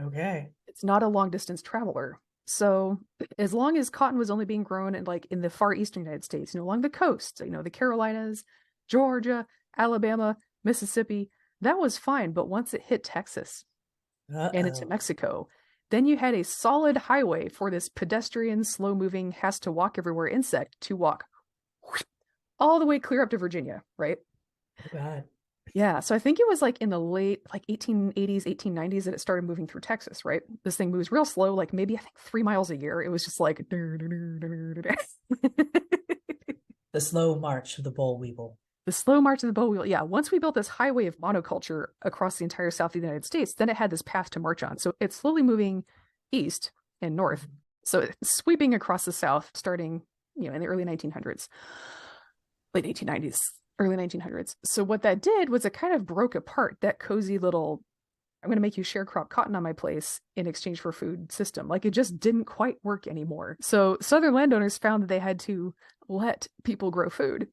Okay. It's not a long distance traveler. So as long as cotton was only being grown in the far eastern United States, along the coast, the Carolinas, Georgia, Alabama, Mississippi, that was fine. But once it hit Texas and into Mexico, then you had a solid highway for this pedestrian, slow moving, has to walk everywhere insect to walk all the way clear up to Virginia, right? Oh, God. Yeah. So I think it was like in the late 1880s, 1890s that it started moving through Texas, right? This thing moves real slow, like maybe I think 3 miles a year. It was just like the slow march of the boll weevil. The slow march of the boll weevil. Yeah. Once we built this highway of monoculture across the entire south of the United States, then it had this path to march on. So it's slowly moving east and north. So it's sweeping across the south, starting, in the early 1900s, late 1890s, early 1900s. So what that did was it kind of broke apart that cozy little, I'm going to make you sharecrop cotton on my place in exchange for food system. Like it just didn't quite work anymore. So Southern landowners found that they had to let people grow food.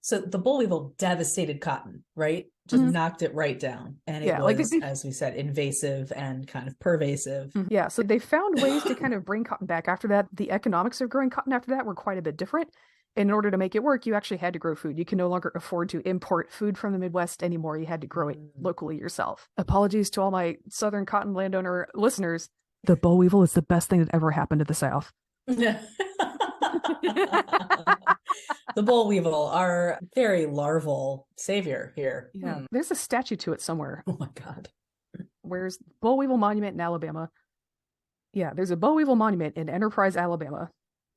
So the boll weevil devastated cotton, right? Just knocked it right down. And it was, as we said, invasive and kind of pervasive. Yeah. So they found ways to kind of bring cotton back after that. The economics of growing cotton after that were quite a bit different. In order to make it work, you actually had to grow food. You can no longer afford to import food from the Midwest anymore. You had to grow it locally yourself. Apologies to all my Southern cotton landowner listeners. The boll weevil is the best thing that ever happened to the South. The boll weevil, our very larval savior here. Yeah. There's a statue to it somewhere. Oh my God. Where's boll weevil monument in Alabama? Yeah, there's a boll weevil monument in Enterprise, Alabama.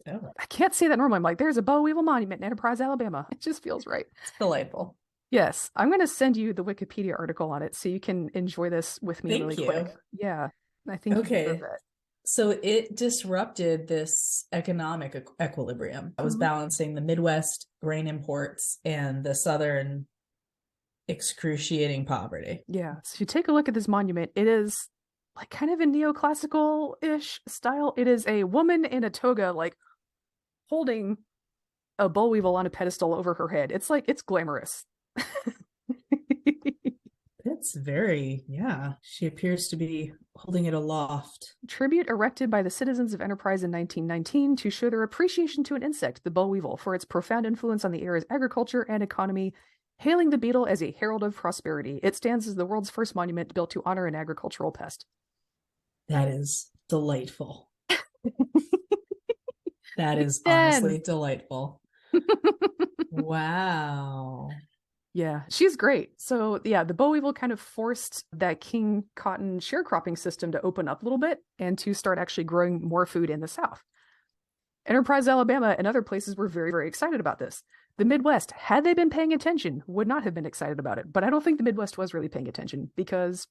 Oh. I can't say that normally. I'm like, there's a boll weevil monument in Enterprise, Alabama. It just feels right. It's delightful. Yes. I'm going to send you the Wikipedia article on it so you can enjoy this with me really quick. Yeah. I think you deserve that. So it disrupted this economic equilibrium. I was balancing the Midwest grain imports and the Southern excruciating poverty. Yeah. So if you take a look at this monument, it is like kind of a neoclassical-ish style. It is a woman in a toga, like holding a boll weevil on a pedestal over her head. It's glamorous. It's very, she appears to be Holding it aloft. Tribute erected by the citizens of Enterprise in 1919 to show their appreciation to an insect, the boll weevil, for its profound influence on the area's agriculture and economy, hailing the beetle as a herald of prosperity. It stands as the world's first monument built to honor an agricultural pest. That is delightful. That is honestly delightful. Wow. Yeah, she's great. So yeah, the boll weevil kind of forced that king cotton sharecropping system to open up a little bit and to start actually growing more food in the South. Enterprise, Alabama, and other places were very, very excited about this. The Midwest, had they been paying attention, would not have been excited about it. But I don't think the Midwest was really paying attention, because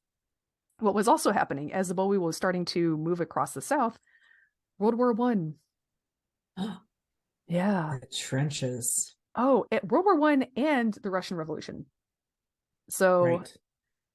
what was also happening as the boll weevil was starting to move across the South, World War One. Yeah. The trenches. Oh, World War One and the Russian Revolution. So, Right.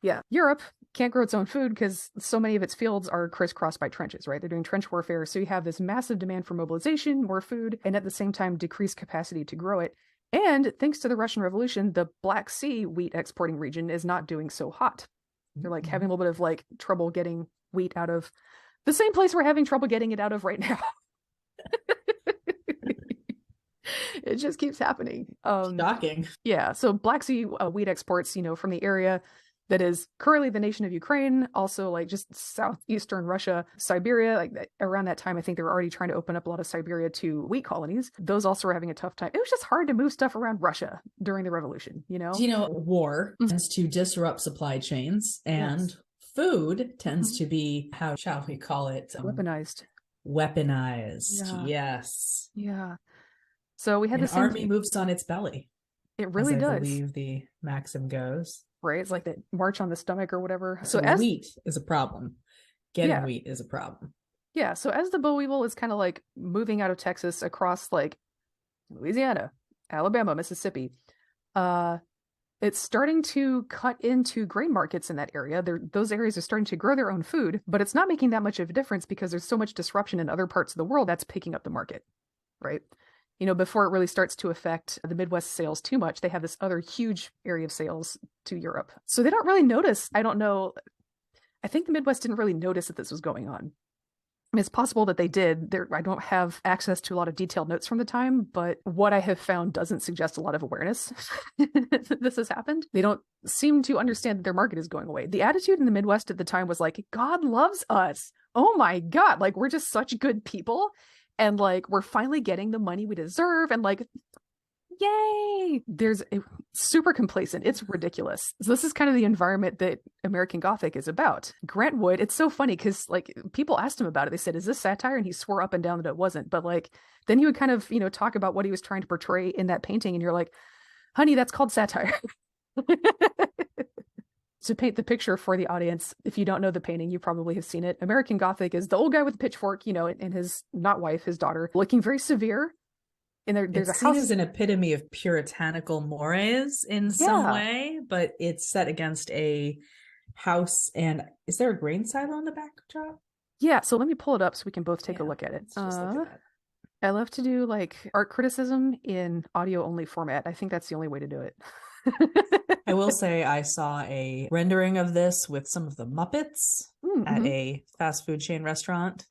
yeah, Europe can't grow its own food because so many of its fields are crisscrossed by trenches, right? They're doing trench warfare. So you have this massive demand for mobilization, more food, and at the same time, decreased capacity to grow it. And thanks to the Russian Revolution, the Black Sea wheat exporting region is not doing so hot. They're like having a little bit of like trouble getting wheat out of the same place we're having trouble getting it out of right now. It just keeps happening. Shocking. Yeah, so Black Sea wheat exports, from the area that is currently the nation of Ukraine, also like just southeastern Russia, Siberia, like around that time, I think they were already trying to open up a lot of Siberia to wheat colonies. Those also were having a tough time. It was just hard to move stuff around Russia during the revolution, War tends to disrupt supply chains, and food tends to be, how shall we call it? Weaponized. Yes. Yeah. So we had An army moves on its belly. It really does. I believe the maxim goes. Right, it's like that march on the stomach or whatever. So wheat is a problem. Getting wheat is a problem. Yeah, so as the boll weevil is kind of like moving out of Texas across like Louisiana, Alabama, Mississippi, it's starting to cut into grain markets in that area. Those areas are starting to grow their own food, but it's not making that much of a difference because there's so much disruption in other parts of the world that's picking up the market, right? Before it really starts to affect the Midwest sales too much, they have this other huge area of sales to Europe. So they don't really notice. I don't know. I think the Midwest didn't really notice that this was going on. I mean, it's possible that they did. I don't have access to a lot of detailed notes from the time, but what I have found doesn't suggest a lot of awareness that this has happened. They don't seem to understand that their market is going away. The attitude in the Midwest at the time was like, God loves us. Oh my God. Like, we're just such good people. And like, we're finally getting the money we deserve. And like, yay! There's super complacent. It's ridiculous. So this is kind of the environment that American Gothic is about. Grant Wood, it's so funny because like people asked him about it. They said, is this satire? And he swore up and down that it wasn't. But like, then he would kind of, talk about what he was trying to portray in that painting. And you're like, honey, that's called satire. To paint the picture for the audience, if you don't know the painting, you probably have seen it. American Gothic is the old guy with the pitchfork, and his, not wife, his daughter, looking very severe. And there's a house. It is an epitome of puritanical mores in some way, but it's set against a house. And is there a grain silo on the backdrop? Yeah, so let me pull it up so we can both take a look at it. Let's just look at that. I love to do like art criticism in audio only format. I think that's the only way to do it. I will say I saw a rendering of this with some of the Muppets at a fast food chain restaurant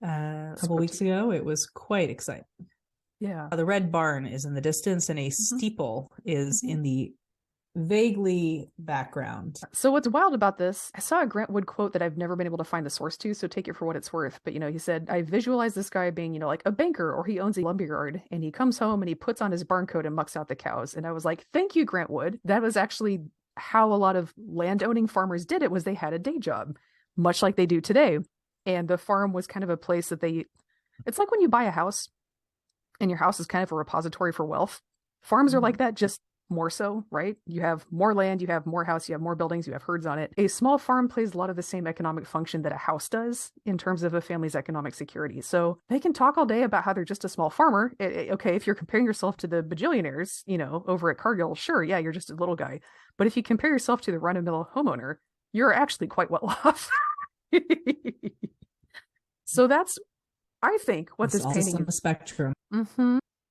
a couple weeks ago. It was quite exciting. Yeah. The red barn is in the distance and a steeple is in the vaguely background. So what's wild about this, I saw a Grant Wood quote that I've never been able to find the source to, so take it for what it's worth. But, he said, I visualize this guy being, like a banker, or he owns a lumberyard, and he comes home and he puts on his barn coat and mucks out the cows. And I was like, thank you, Grant Wood. That was actually how a lot of land-owning farmers did it, was they had a day job, much like they do today. And the farm was kind of a place that it's like when you buy a house and your house is kind of a repository for wealth. Farms are like that, just more so, right? You have more land, you have more house, you have more buildings, you have herds on it. A small farm plays a lot of the same economic function that a house does in terms of a family's economic security. So they can talk all day about how they're just a small farmer. Okay, if you're comparing yourself to the bajillionaires, over at Cargill, sure, yeah, you're just a little guy. But if you compare yourself to the run-of-the-mill homeowner, you're actually quite well off. So that's, I think, what this painting is. On the spectrum.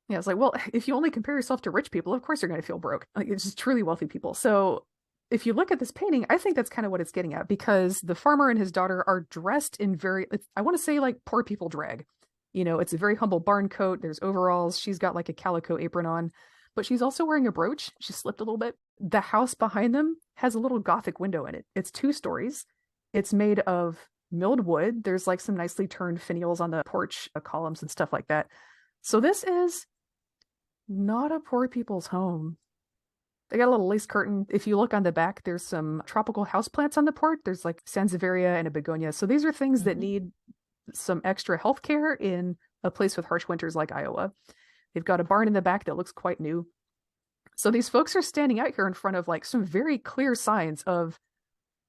Yeah, it's like, well, if you only compare yourself to rich people, of course you're going to feel broke. Like, it's just truly wealthy people. So if you look at this painting, I think that's kind of what it's getting at, because the farmer and his daughter are dressed in very, I want to say like poor people drag. It's a very humble barn coat. There's overalls. She's got like a calico apron on, but she's also wearing a brooch. She slipped a little bit. The house behind them has a little Gothic window in it. It's 2 stories. It's made of milled wood. There's like some nicely turned finials on the porch columns and stuff like that. So this is not a poor people's home. They got a little lace curtain. If you look on the back, there's some tropical houseplants on the porch. There's like Sansevieria and a begonia. So these are things that need some extra health care in a place with harsh winters like Iowa. They've got a barn in the back that looks quite new. So these folks are standing out here in front of like some very clear signs of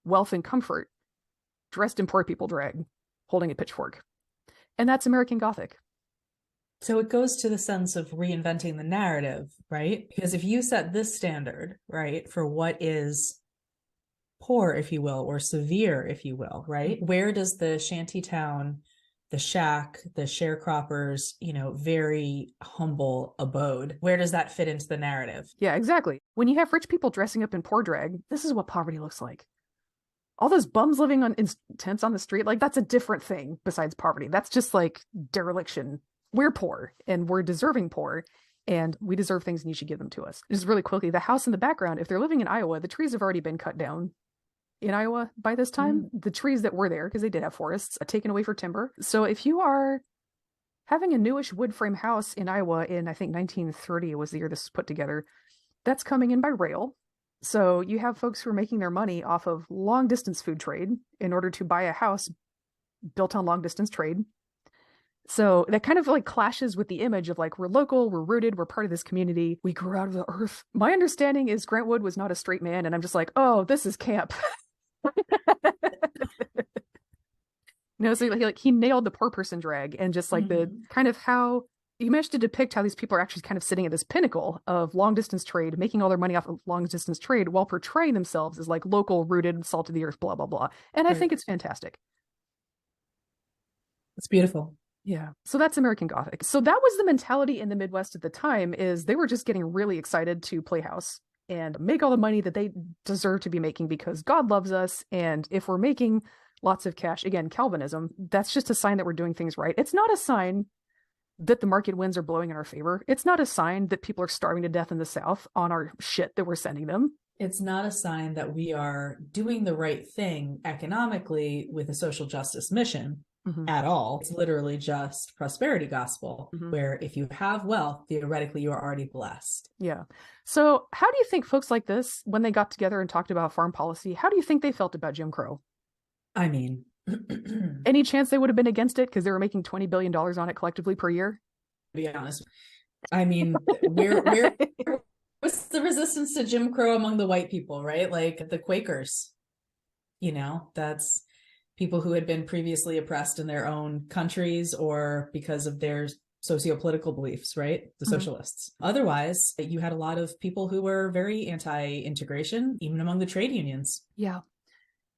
wealth and comfort, dressed in poor people drag, holding a pitchfork. And that's American Gothic. So it goes to the sense of reinventing the narrative, right? Because if you set this standard, right, for what is poor, if you will, or severe, if you will, right? Where does the shantytown, the shack, the sharecroppers, very humble abode, where does that fit into the narrative? Yeah, exactly. When you have rich people dressing up in poor drag, this is what poverty looks like. All those bums living in tents on the street, like that's a different thing besides poverty. That's just like dereliction. We're poor and we're deserving poor, and we deserve things and you should give them to us. Just really quickly, the house in the background, if they're living in Iowa, the trees have already been cut down in Iowa by this time. The trees that were there, because they did have forests, are taken away for timber. So if you are having a newish wood frame house in Iowa in, I think 1930 was the year this was put together, that's coming in by rail. So you have folks who are making their money off of long distance food trade in order to buy a house built on long distance trade. So that kind of like clashes with the image of like, we're local, we're rooted, we're part of this community, we grew out of the earth. My understanding is Grant Wood was not a straight man, and I'm just like, oh, this is camp. So he nailed the poor person drag, and just like the kind of how you managed to depict how these people are actually kind of sitting at this pinnacle of long distance trade, making all their money off of long distance trade while portraying themselves as like local, rooted, salt of the earth, blah, blah, blah. And I think it's fantastic. It's beautiful. Yeah. So that's American Gothic. So that was the mentality in the Midwest at the time, is they were just getting really excited to play house and make all the money that they deserve to be making because God loves us. And if we're making lots of cash, again, Calvinism, that's just a sign that we're doing things right. It's not a sign that the market winds are blowing in our favor. It's not a sign that people are starving to death in the South on our shit that we're sending them. It's not a sign that we are doing the right thing economically with a social justice mission. At all. It's literally just prosperity gospel, where if you have wealth, theoretically, you are already blessed. Yeah. So how do you think folks like this, when they got together and talked about farm policy, how do you think they felt about Jim Crow? I mean, any chance they would have been against it because they were making $20 billion on it collectively per year? To be honest, I mean, what's the resistance to Jim Crow among the white people, right? Like the Quakers, that's people who had been previously oppressed in their own countries or because of their socio-political beliefs, right? The socialists. Otherwise, you had a lot of people who were very anti-integration, even among the trade unions. Yeah.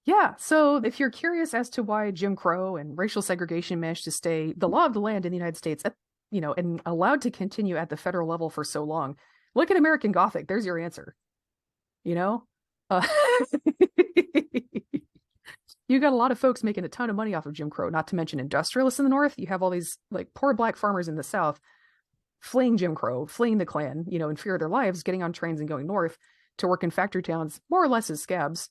Yeah. So if you're curious as to why Jim Crow and racial segregation managed to stay the law of the land in the United States, and allowed to continue at the federal level for so long, look at American Gothic. There's your answer. You got a lot of folks making a ton of money off of Jim Crow, not to mention industrialists in the North. You have all these like poor black farmers in the South fleeing Jim Crow, fleeing the Klan, in fear of their lives, getting on trains and going north to work in factory towns, more or less as scabs.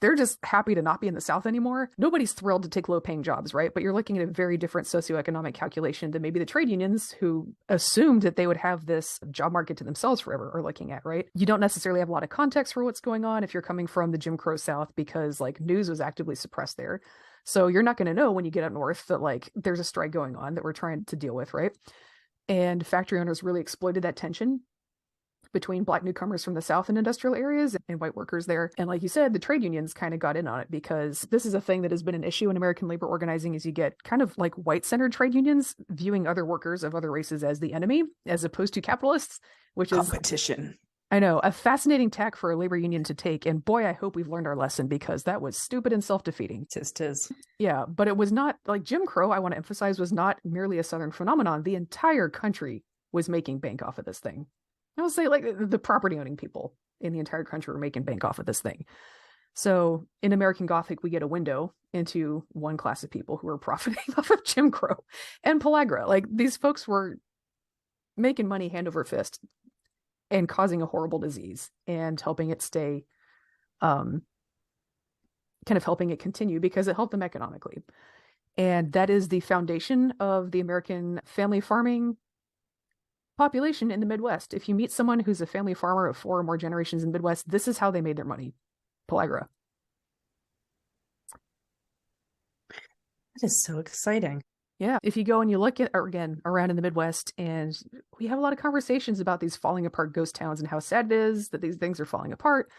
They're just happy to not be in the South anymore. Nobody's thrilled to take low-paying jobs, right? But you're looking at a very different socioeconomic calculation than maybe the trade unions, who assumed that they would have this job market to themselves forever, are looking at, right? You don't necessarily have a lot of context for what's going on if you're coming from the Jim Crow South, because like news was actively suppressed there. So you're not going to know when you get up north that like there's a strike going on that we're trying to deal with, right? And factory owners really exploited that tension between black newcomers from the South and industrial areas and white workers there. And like you said, the trade unions kind of got in on it, because this is a thing that has been an issue in American labor organizing, is you get kind of like white-centered trade unions viewing other workers of other races as the enemy, as opposed to capitalists, which is competition. I know, a fascinating tack for a labor union to take. And boy, I hope we've learned our lesson, because that was stupid and self-defeating. Tis. Yeah, but it was not like Jim Crow, I want to emphasize, was not merely a Southern phenomenon. The entire country was making bank off of this thing. I would say like the property owning people, in the entire country were making bank off of this thing. So in American Gothic, we get a window into one class of people who are profiting off of Jim Crow and pellagra. Like, these folks were making money hand over fist and causing a horrible disease and helping it stay, kind of helping it continue because it helped them economically. And that is the foundation of the American family farming population in the Midwest. If you meet someone who's a family farmer of 4 or more generations in the Midwest, this is how they made their money. Pellagra. That is so exciting. Yeah. If you go and you look at, again, around in the Midwest, and we have a lot of conversations about these falling apart ghost towns and how sad it is that these things are falling apart.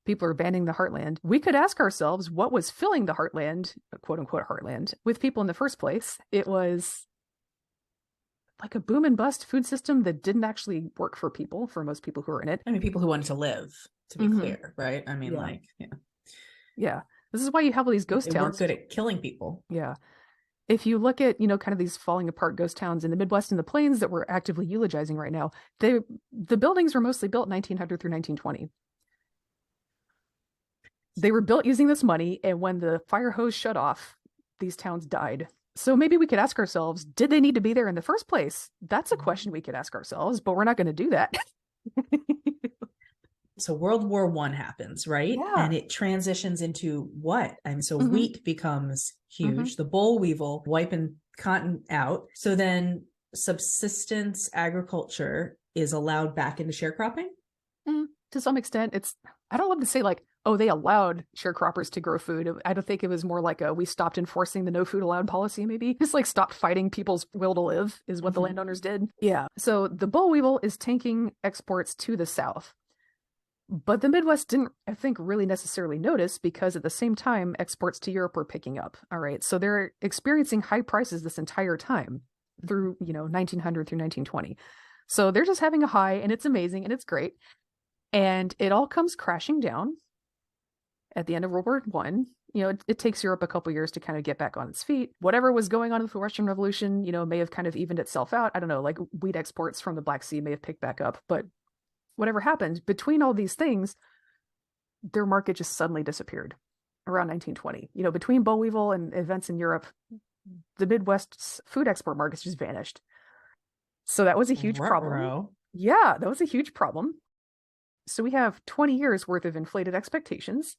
People are abandoning the heartland. We could ask ourselves, what was filling the heartland, quote unquote heartland, with people in the first place? It was like a boom and bust food system that didn't actually work for people, for most people who are in it. I mean, people who wanted to live, to be clear, right? I mean, Yeah. This is why you have all these ghost they towns. weren't good at killing people. Yeah. If you look at, kind of these falling apart ghost towns in the Midwest and the Plains that we're actively eulogizing right now, the buildings were mostly built 1900 through 1920. They were built using this money, and when the fire hose shut off, these towns died. So maybe we could ask ourselves, did they need to be there in the first place? That's a question we could ask ourselves, but we're not going to do that. So World War I happens, right? Yeah. And it transitions into what? I mean, so wheat becomes huge, the boll weevil wiping cotton out. So then subsistence agriculture is allowed back into sharecropping? To some extent, I don't love to say like, oh, they allowed sharecroppers to grow food. I don't think it was more like we stopped enforcing the no food allowed policy, maybe. Just like stopped fighting people's will to live is what the landowners did. Yeah. So the boll weevil is tanking exports to the South. But the Midwest didn't, I think, really necessarily notice, because at the same time, exports to Europe were picking up. All right. So they're experiencing high prices this entire time through, 1900 through 1920. So they're just having a high, and it's amazing and it's great. And it all comes crashing down at the end of World War I. It takes Europe a couple years to kind of get back on its feet. Whatever was going on with the Russian Revolution, may have kind of evened itself out. I don't know, like wheat exports from the Black Sea may have picked back up, but whatever happened, between all these things, their market just suddenly disappeared around 1920. Between boll weevil and events in Europe, the Midwest's food export markets just vanished. So that was a huge problem. Yeah, that was a huge problem. So we have 20 years worth of inflated expectations.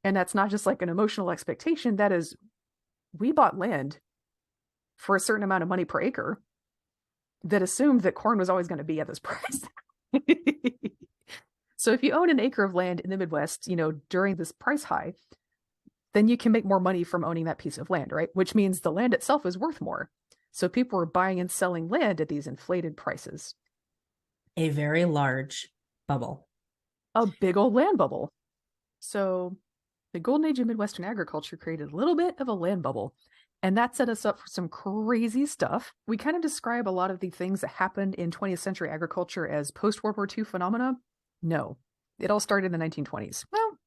And that's not just like an emotional expectation. That is, we bought land for a certain amount of money per acre that assumed that corn was always going to be at this price. So if you own an acre of land in the Midwest, during this price high, then you can make more money from owning that piece of land, right? Which means the land itself is worth more. So people were buying and selling land at these inflated prices. A very large bubble. A big old land bubble. So the golden age of Midwestern agriculture created a little bit of a land bubble. And that set us up for some crazy stuff. We kind of describe a lot of the things that happened in 20th century agriculture as post-World War II phenomena. No, it all started in the 1920s. Well,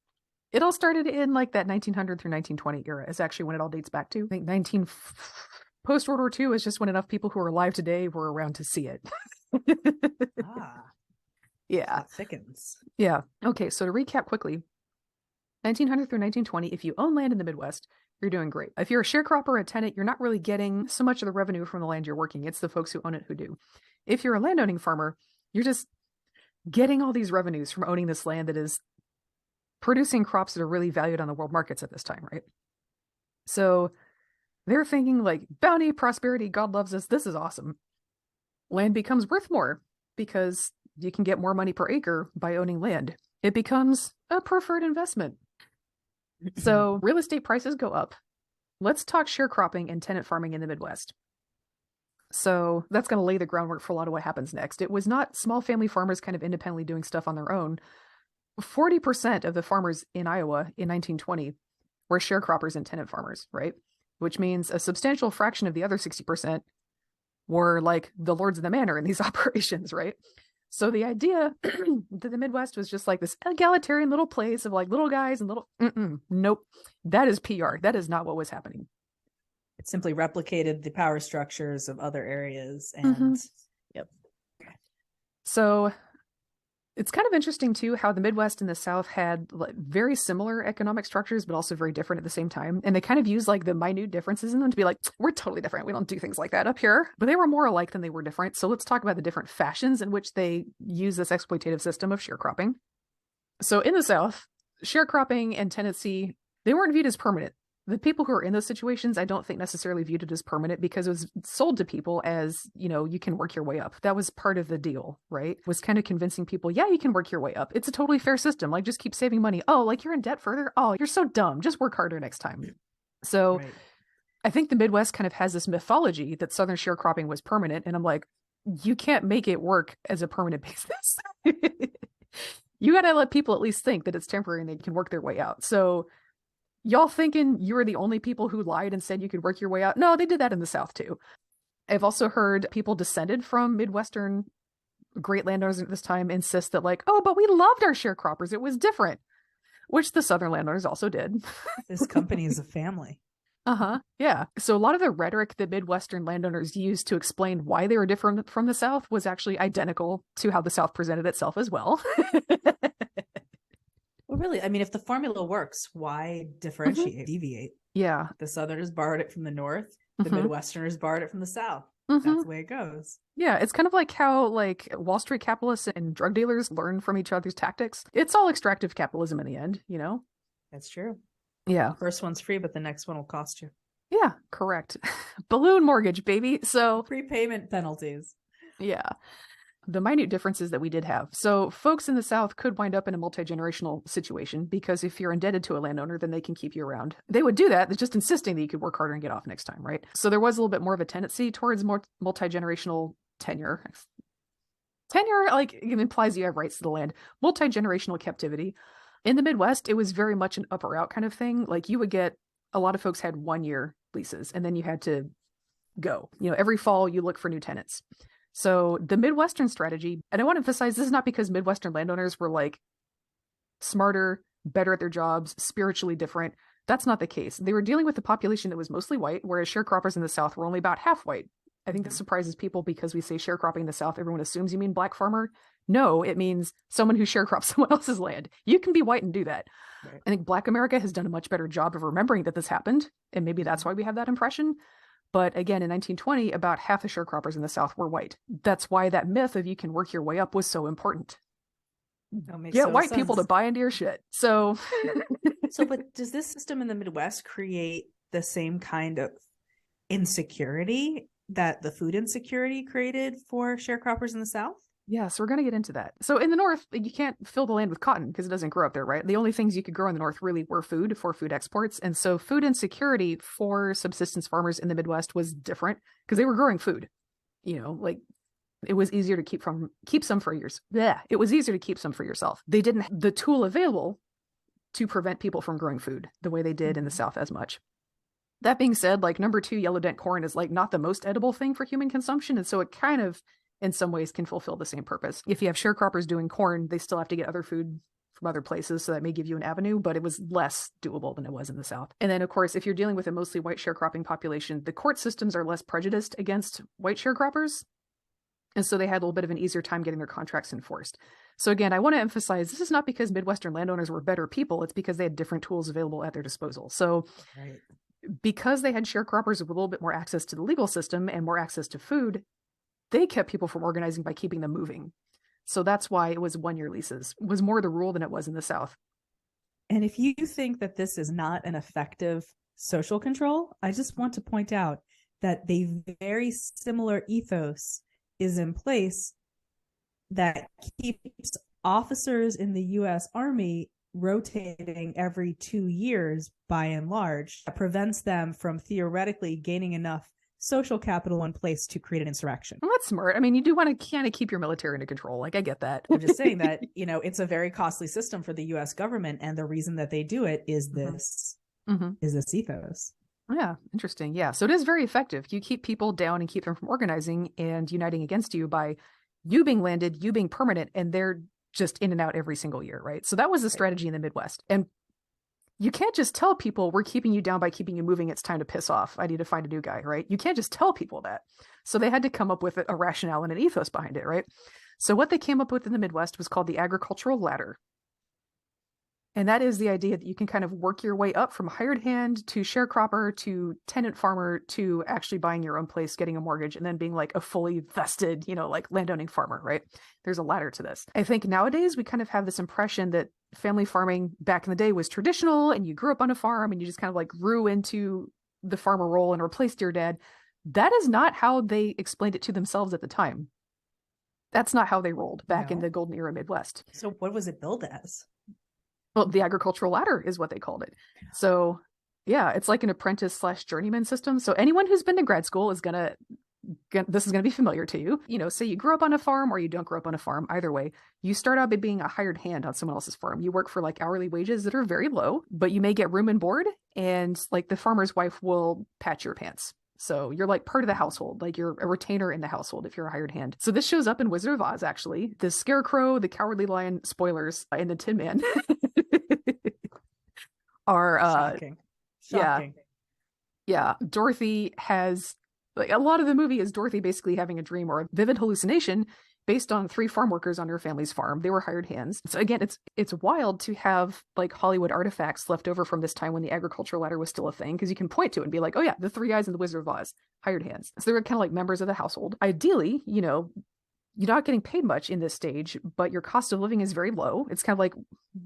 it all started in like that 1900 through 1920 era is actually when it all dates back to. I think post-World War II is just when enough people who are alive today were around to see it. Yeah. That thickens. Yeah. Okay, so to recap quickly, 1900 through 1920, if you own land in the Midwest, you're doing great. If you're a sharecropper or a tenant, you're not really getting so much of the revenue from the land you're working. It's the folks who own it who do. If you're a landowning farmer, you're just getting all these revenues from owning this land that is producing crops that are really valued on the world markets at this time, right? So they're thinking like, bounty, prosperity, God loves us. This is awesome. Land becomes worth more because you can get more money per acre by owning land. It becomes a preferred investment. So real estate prices go up. Let's talk sharecropping and tenant farming in the Midwest. So that's going to lay the groundwork for a lot of what happens next. It was not small family farmers kind of independently doing stuff on their own. 40% of the farmers in Iowa in 1920 were sharecroppers and tenant farmers, right? Which means a substantial fraction of the other 60% were like the lords of the manor in these operations, right? So the idea that the Midwest was just like this egalitarian little place of like little guys and little, nope. That is PR. That is not what was happening. It simply replicated the power structures of other areas. And Yep. So It's kind of interesting too how the Midwest and the South had like very similar economic structures, but also very different at the same time. And they kind of use like the minute differences in them to be like, we're totally different. We don't do things like that up here. But they were more alike than they were different. So let's talk about the different fashions in which they use this exploitative system of sharecropping. So in the South, sharecropping and tenancy, they weren't viewed as permanent. The people who are in those situations, I don't think necessarily viewed it as permanent because it was sold to people as, you can work your way up. That was part of the deal, right? Was kind of convincing people, yeah, you can work your way up. It's a totally fair system. Like, just keep saving money. Oh, like you're in debt further? Oh, you're so dumb. Just work harder next time. So right. I think the Midwest kind of has this mythology that Southern sharecropping was permanent. And I'm like, you can't make it work as a permanent business. You got to let people at least think that it's temporary and they can work their way out. So y'all thinking you were the only people who lied and said you could work your way out? No, they did that in the South too. I've also heard people descended from Midwestern great landowners at this time insist that like, oh, but we loved our sharecroppers. It was different, which the Southern landowners also did. This company is a family. Yeah. So a lot of the rhetoric that Midwestern landowners used to explain why they were different from the South was actually identical to how the South presented itself as well. Well, really, I mean, if the formula works, why differentiate, deviate? Yeah. The Southerners borrowed it from the North. The Midwesterners borrowed it from the South. That's the way it goes. Yeah, it's kind of like how like Wall Street capitalists and drug dealers learn from each other's tactics. It's all extractive capitalism in the end, That's true. Yeah. The first one's free, but the next one will cost you. Yeah, correct. Balloon mortgage, baby. So prepayment penalties. Yeah. The minute differences that we did have. So folks in the South could wind up in a multi-generational situation because if you're indebted to a landowner, then they can keep you around. They would do that. It's just insisting that you could work harder and get off next time, right? So there was a little bit more of a tendency towards more multi-generational tenure. Tenure, like, it implies you have rights to the land. Multi-generational captivity. In the Midwest, it was very much an up or out kind of thing. Like, you would get, a lot of folks had 1-year leases and then you had to go. Every fall you look for new tenants. So the Midwestern strategy, and I want to emphasize, this is not because Midwestern landowners were like smarter, better at their jobs, spiritually different. That's not the case. They were dealing with a population that was mostly white, whereas sharecroppers in the South were only about half white. I think this surprises people because we say sharecropping in the South, everyone assumes you mean black farmer. No, it means someone who sharecrops someone else's land. You can be white and do that. Right. I think Black America has done a much better job of remembering that this happened, and maybe that's why we have that impression. But again, in 1920, about half the sharecroppers in the South were white. That's why that myth of you can work your way up was so important. Get white people to buy into your shit. So, but does this system in the Midwest create the same kind of insecurity that the food insecurity created for sharecroppers in the South? Yeah, so we're going to get into that. So in the North, you can't fill the land with cotton because it doesn't grow up there, right? The only things you could grow in the North really were food for food exports. And so food insecurity for subsistence farmers in the Midwest was different because they were growing food. Like, it was easier to keep some for yours. Yeah, it was easier to keep some for yourself. They didn't have the tool available to prevent people from growing food the way they did in the South as much. That being said, like, number 2 yellow dent corn is like not the most edible thing for human consumption. And so it kind of, in some ways, can fulfill the same purpose. If you have sharecroppers doing corn, they still have to get other food from other places, so that may give you an avenue, but it was less doable than it was in the South. And then, of course, if you're dealing with a mostly white sharecropping population, the court systems are less prejudiced against white sharecroppers, and so they had a little bit of an easier time getting their contracts enforced. So again, I want to emphasize, this is not because Midwestern landowners were better people, it's because they had different tools available at their disposal. So because they had sharecroppers with a little bit more access to the legal system and more access to food, they kept people from organizing by keeping them moving. So that's why it was 1-year leases. It was more the rule than it was in the South. And if you think that this is not an effective social control, I just want to point out that a very similar ethos is in place that keeps officers in the U.S. Army rotating every 2 years by and large. That prevents them from theoretically gaining enough social capital in place to create an insurrection. Well, that's smart. I mean, you do want to kind of keep your military under control. Like, I get that. I'm just saying that, it's a very costly system for the U.S. government. And the reason that they do it is this ethos. Yeah, interesting. Yeah. So it is very effective. You keep people down and keep them from organizing and uniting against you by you being landed, you being permanent, and they're just in and out every single year, right? So that was the strategy in the Midwest. And you can't just tell people we're keeping you down by keeping you moving. It's time to piss off. I need to find a new guy, right? You can't just tell people that. So they had to come up with a rationale and an ethos behind it, right? So what they came up with in the Midwest was called the agricultural ladder. And that is the idea that you can kind of work your way up from hired hand to sharecropper to tenant farmer to actually buying your own place, getting a mortgage, and then being like a fully vested, like landowning farmer, right? There's a ladder to this. I think nowadays we kind of have this impression that family farming back in the day was traditional and you grew up on a farm and you just kind of like grew into the farmer role and replaced your dad. That is not how they explained it to themselves at the time. That's not how they rolled back in the golden era Midwest. So what was it billed as? Well, the agricultural ladder is what they called it. So yeah, it's like an apprentice / journeyman system. So anyone who's been to grad school is this is gonna be familiar to you. Say you grew up on a farm or you don't grow up on a farm, either way, you start out by being a hired hand on someone else's farm. You work for like hourly wages that are very low, but you may get room and board, and like the farmer's wife will patch your pants. So you're like part of the household, like you're a retainer in the household if you're a hired hand. So this shows up in Wizard of Oz, actually. The Scarecrow, the Cowardly Lion, spoilers, and the Tin Man are Shocking. Yeah. Dorothy has like a lot of the movie is Dorothy basically having a dream or a vivid hallucination based on 3 farm workers on her family's farm. They were hired hands. So again, it's wild to have like Hollywood artifacts left over from this time when the agricultural ladder was still a thing, because you can point to it and be like, oh yeah, the 3 guys in the Wizard of Oz, hired hands. So they were kind of like members of the household. Ideally, you're not getting paid much in this stage, but your cost of living is very low. It's kind of like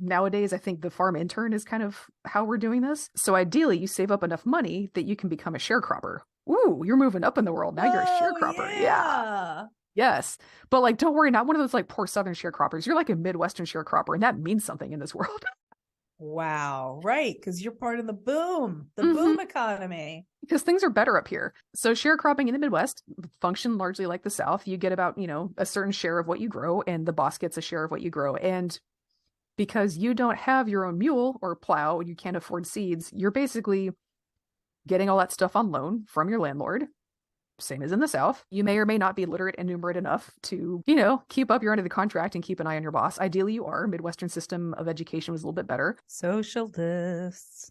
nowadays, I think the farm intern is kind of how we're doing this. So ideally, you save up enough money that you can become a sharecropper. Ooh, you're moving up in the world. Now you're a sharecropper. Yeah. Yes. But like, don't worry, not one of those like poor Southern sharecroppers. You're like a Midwestern sharecropper, and that means something in this world. Wow. Right. Because you're part of the boom economy. Because things are better up here. So sharecropping in the Midwest function largely like the South. You get about, a certain share of what you grow, and the boss gets a share of what you grow. And because you don't have your own mule or plow, you can't afford seeds, you're basically getting all that stuff on loan from your landlord. Same as in the South. You may or may not be literate and numerate enough to, keep up your end of the contract and keep an eye on your boss. Ideally, you are. Midwestern system of education was a little bit better. Socialists.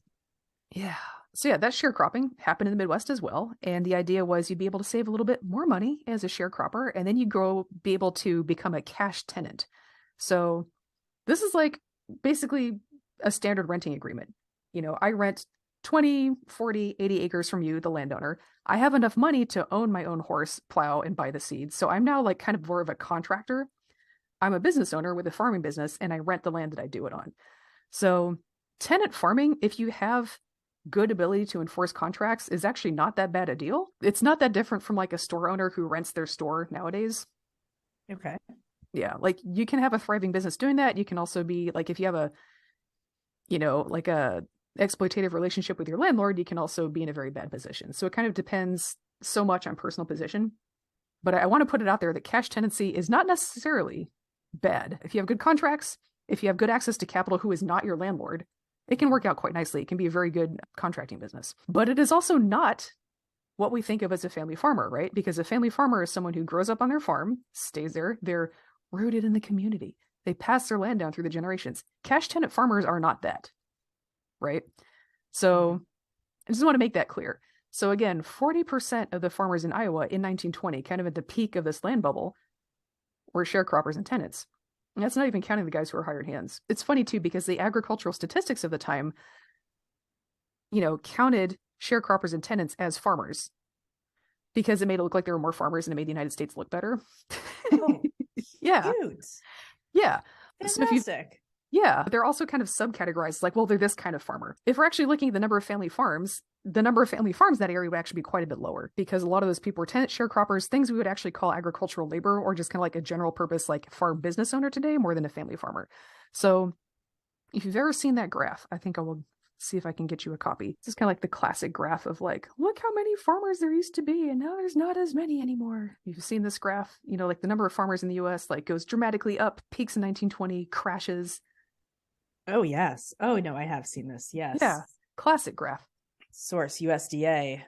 Yeah. So yeah, that sharecropping happened in the Midwest as well. And the idea was you'd be able to save a little bit more money as a sharecropper, and then you'd be able to become a cash tenant. So this is like basically a standard renting agreement. I rent 20, 40, 80 acres from you, the landowner. I have enough money to own my own horse, plow, and buy the seeds. So I'm now like kind of more of a contractor. I'm a business owner with a farming business, and I rent the land that I do it on. So tenant farming, if you have good ability to enforce contracts, is actually not that bad a deal. It's not that different from like a store owner who rents their store nowadays. Okay. Yeah, like you can have a thriving business doing that. You can also be like, if you have a exploitative relationship with your landlord, you can also be in a very bad position. So it kind of depends so much on personal position. But I want to put it out there that cash tenancy is not necessarily bad. If you have good contracts, if you have good access to capital who is not your landlord, it can work out quite nicely. It can be a very good contracting business. But it is also not what we think of as a family farmer, right? Because a family farmer is someone who grows up on their farm, stays there, they're rooted in the community. They pass their land down through the generations. Cash tenant farmers are not that. Right? So I just want to make that clear. So again, 40% of the farmers in Iowa in 1920, kind of at the peak of this land bubble, were sharecroppers and tenants. And that's not even counting the guys who were hired hands. It's funny too, because the agricultural statistics of the time, counted sharecroppers and tenants as farmers, because it made it look like there were more farmers and it made the United States look better. Oh, yeah. cute. Yeah. Fantastic. Yeah, they're also kind of subcategorized, like, well, they're this kind of farmer. If we're actually looking at the number of family farms in that area would actually be quite a bit lower, because a lot of those people were tenant sharecroppers, things we would actually call agricultural labor, or just kind of like a general purpose, like farm business owner today, more than a family farmer. So if you've ever seen that graph, I think I will see if I can get you a copy. This is kind of like the classic graph of like, look how many farmers there used to be, and now there's not as many anymore. You've seen this graph, like the number of farmers in the US like goes dramatically up, peaks in 1920, crashes. Oh, yes. Oh, no, I have seen this. Yes. Yeah. Classic graph. Source USDA.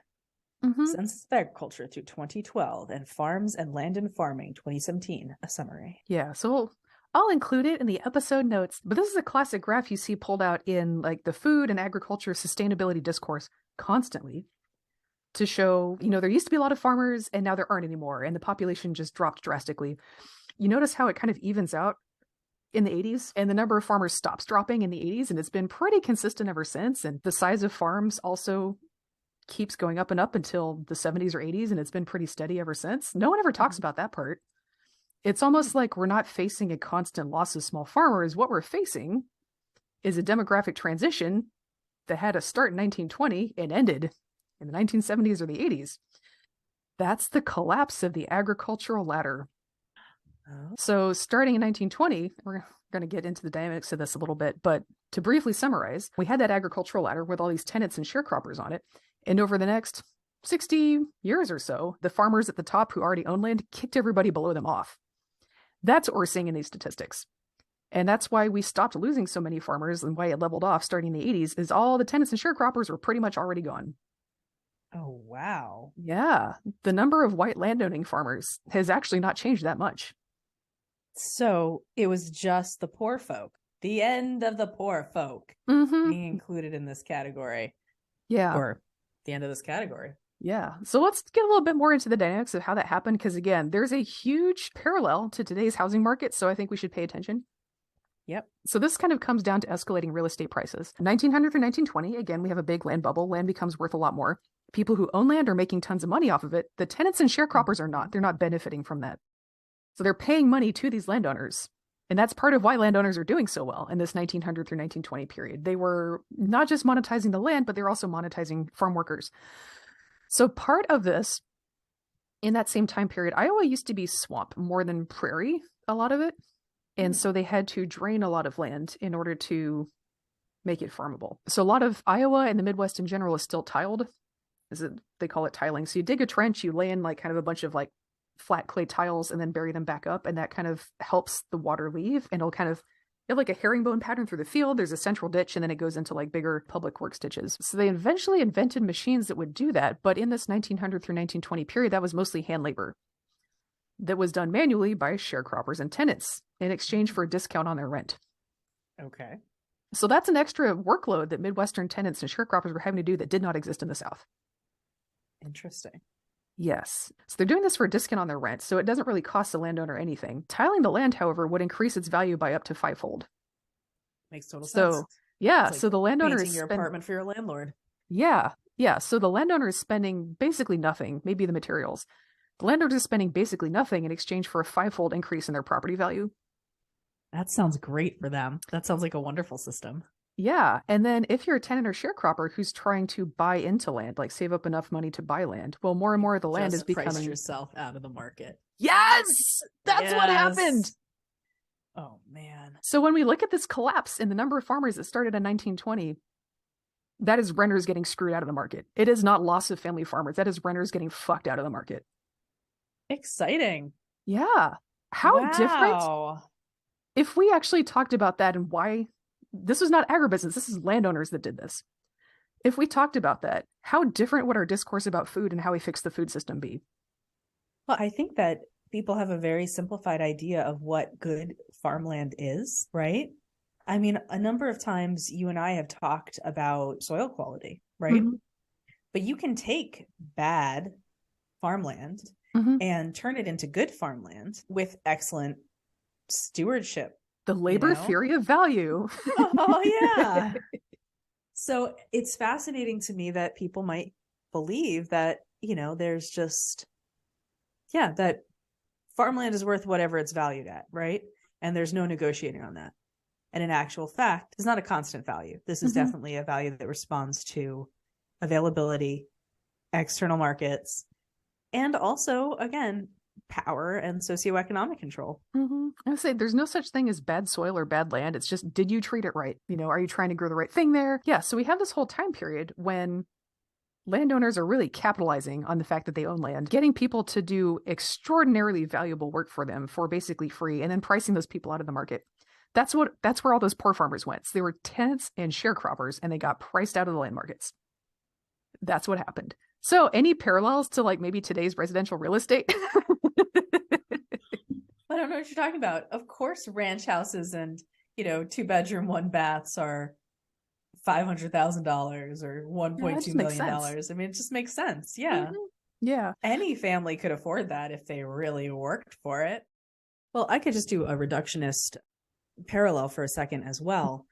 Census of Agriculture through 2012 and Farms and Land and Farming 2017. A summary. Yeah. So I'll include it in the episode notes, but this is a classic graph you see pulled out in like the food and agriculture sustainability discourse constantly to show, there used to be a lot of farmers and now there aren't anymore. And the population just dropped drastically. You notice how it kind of evens out in the 80s, and the number of farmers stops dropping in the 80s, and it's been pretty consistent ever since. And the size of farms also keeps going up and up until the 70s or 80s, and it's been pretty steady ever since. No one ever talks about that part. It's almost like we're not facing a constant loss of small farmers. What we're facing is a demographic transition that had a start in 1920 and ended in the 1970s or the 80s. That's the collapse of the agricultural ladder. Oh. So starting in 1920, we're going to get into the dynamics of this a little bit, but to briefly summarize, we had that agricultural ladder with all these tenants and sharecroppers on it. And over the next 60 years or so, the farmers at the top who already owned land kicked everybody below them off. That's what we're seeing in these statistics. And that's why we stopped losing so many farmers, and why it leveled off starting in the 80s is all the tenants and sharecroppers were pretty much already gone. Oh, wow. Yeah. The number of white landowning farmers has actually not changed that much. So it was just the poor folk, the end of the poor folk being included in this category. Yeah. Or the end of this category. Yeah. So let's get a little bit more into the dynamics of how that happened. Because again, there's a huge parallel to today's housing market. So I think we should pay attention. Yep. So this kind of comes down to escalating real estate prices. 1900 through 1920, again, we have a big land bubble. Land becomes worth a lot more. People who own land are making tons of money off of it. The tenants and sharecroppers are not. They're not benefiting from that. So they're paying money to these landowners. And that's part of why landowners are doing so well in this 1900 through 1920 period. They were not just monetizing the land, but they're also monetizing farm workers. So part of this, in that same time period, Iowa used to be swamp more than prairie, a lot of it. And so they had to drain a lot of land in order to make it farmable. So a lot of Iowa and the Midwest in general is still tiled. They call it tiling. So you dig a trench, you lay in like kind of a bunch of like flat clay tiles and then bury them back up. And that kind of helps the water leave. And it'll kind of, you have like a herringbone pattern through the field. There's a central ditch, and then it goes into like bigger public works ditches. So they eventually invented machines that would do that. But in this 1900 through 1920 period, that was mostly hand labor that was done manually by sharecroppers and tenants in exchange for a discount on their rent. Okay. So that's an extra workload that Midwestern tenants and sharecroppers were having to do that did not exist in the South. Interesting. Yes. So they're doing this for a discount on their rent, so it doesn't really cost the landowner anything. Tiling the land, however, would increase its value by up to fivefold. Makes total sense. So, yeah, Like so the landowner painting is your apartment for your landlord. Yeah. So the landowner is spending basically nothing, maybe the materials. The landowner is spending basically nothing in exchange for a fivefold increase in their property value. That sounds great for them. That sounds like a wonderful system. Yeah. And then if you're a tenant or sharecropper who's trying to buy into land, like save up enough money to buy land, well, more and more of the land is becoming... Price yourself out of the market. Yes! That's what happened! Oh, man. So when we look at this collapse in the number of farmers that started in 1920, that is renters getting screwed out of the market. It is not loss of family farmers. That is renters getting fucked out of the market. Exciting. Yeah. How different if we actually talked about that and why this was not agribusiness, this is landowners that did this. If we talked about that, how different would our discourse about food and how we fix the food system be? Well, I think that people have a very simplified idea of what good farmland is, right? I mean, a number of times you and I have talked about soil quality, right? Mm-hmm. But you can take bad farmland and turn it into good farmland with excellent stewardship. The labor theory of value. Oh, yeah. So it's fascinating to me that people might believe that, there's just, that farmland is worth whatever it's valued at, right? And there's no negotiating on that. And in actual fact, it's not a constant value. This is definitely a value that responds to availability, external markets, and also, again, power and socioeconomic control. I would say there's no such thing as bad soil or bad land. It's just, did you treat it right? Are you trying to grow the right thing there? Yeah. So we have this whole time period when landowners are really capitalizing on the fact that they own land, getting people to do extraordinarily valuable work for them for basically free, and then pricing those people out of the market. That's where all those poor farmers went. So they were tenants and sharecroppers, and they got priced out of the land markets. That's what happened. So any parallels to like maybe today's residential real estate? I don't know what you're talking about. Of course, ranch houses and, 2-bedroom, 1-baths are $500,000 or $1.2 million. I mean, it just makes sense. Yeah. Yeah. Any family could afford that if they really worked for it. Well, I could just do a reductionist parallel for a second as well.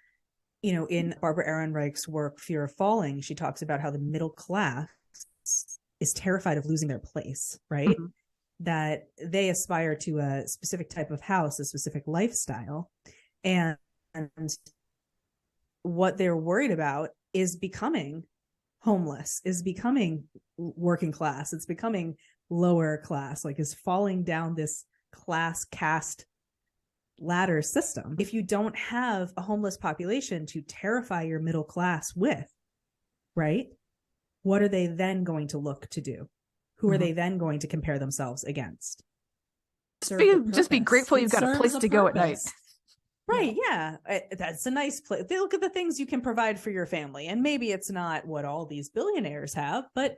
You know, in Barbara Ehrenreich's work, Fear of Falling, she talks about how the middle class is terrified of losing their place, right? Mhm. That they aspire to a specific type of house, a specific lifestyle. And what they're worried about is becoming homeless, is becoming working class, it's becoming lower class, like is falling down this class caste ladder system. If you don't have a homeless population to terrify your middle class with, right? What are they then going to look to do? Who are they then going to compare themselves against? Just be grateful you've got a place to go at night. Right, yeah. That's a nice place. They look at the things you can provide for your family. And maybe it's not what all these billionaires have, but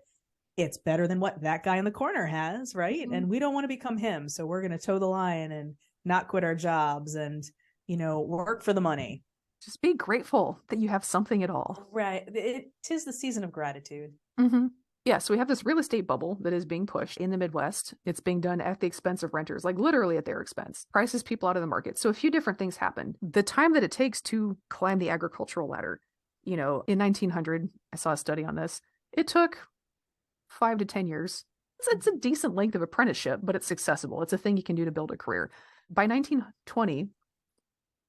it's better than what that guy in the corner has, right? Mm-hmm. And we don't want to become him. So we're going to toe the line and not quit our jobs and, you know, work for the money. Just be grateful that you have something at all. Right. It 'tis the season of gratitude. Mm-hmm. Yeah, so we have this real estate bubble that is being pushed in the Midwest. It's being done at the expense of renters, like literally at their expense. Prices people out of the market. So a few different things happen. The time that it takes to climb the agricultural ladder, you know, in 1900, I saw a study on this. It took 5 to 10 years. It's a decent length of apprenticeship, but it's accessible. It's a thing you can do to build a career. By 1920,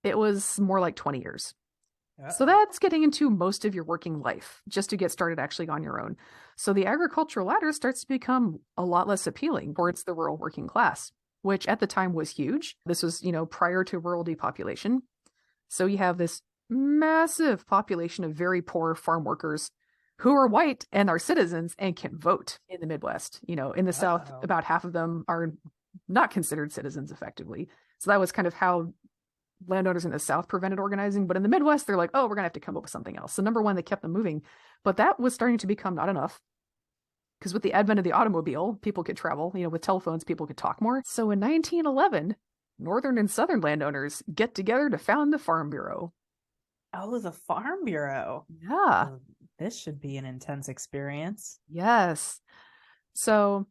it was more like 20 years. So that's getting into most of your working life just to get started actually on your own. So the agricultural ladder starts to become a lot less appealing towards the rural working class, which at the time was huge. This was, you know, prior to rural depopulation. So you have this massive population of very poor farm workers who are white and are citizens and can vote in the Midwest. You know, in the South, about half of them are not considered citizens effectively. So that was kind of how landowners in the South prevented organizing. But in the Midwest, they're like, oh, we're going to have to come up with something else. So number one, they kept them moving. But that was starting to become not enough. Because with the advent of the automobile, people could travel. You know, with telephones, people could talk more. So in 1911, Northern and Southern landowners get together to found the Farm Bureau. Oh, the Farm Bureau. Yeah. Oh, this should be an intense experience. Yes. So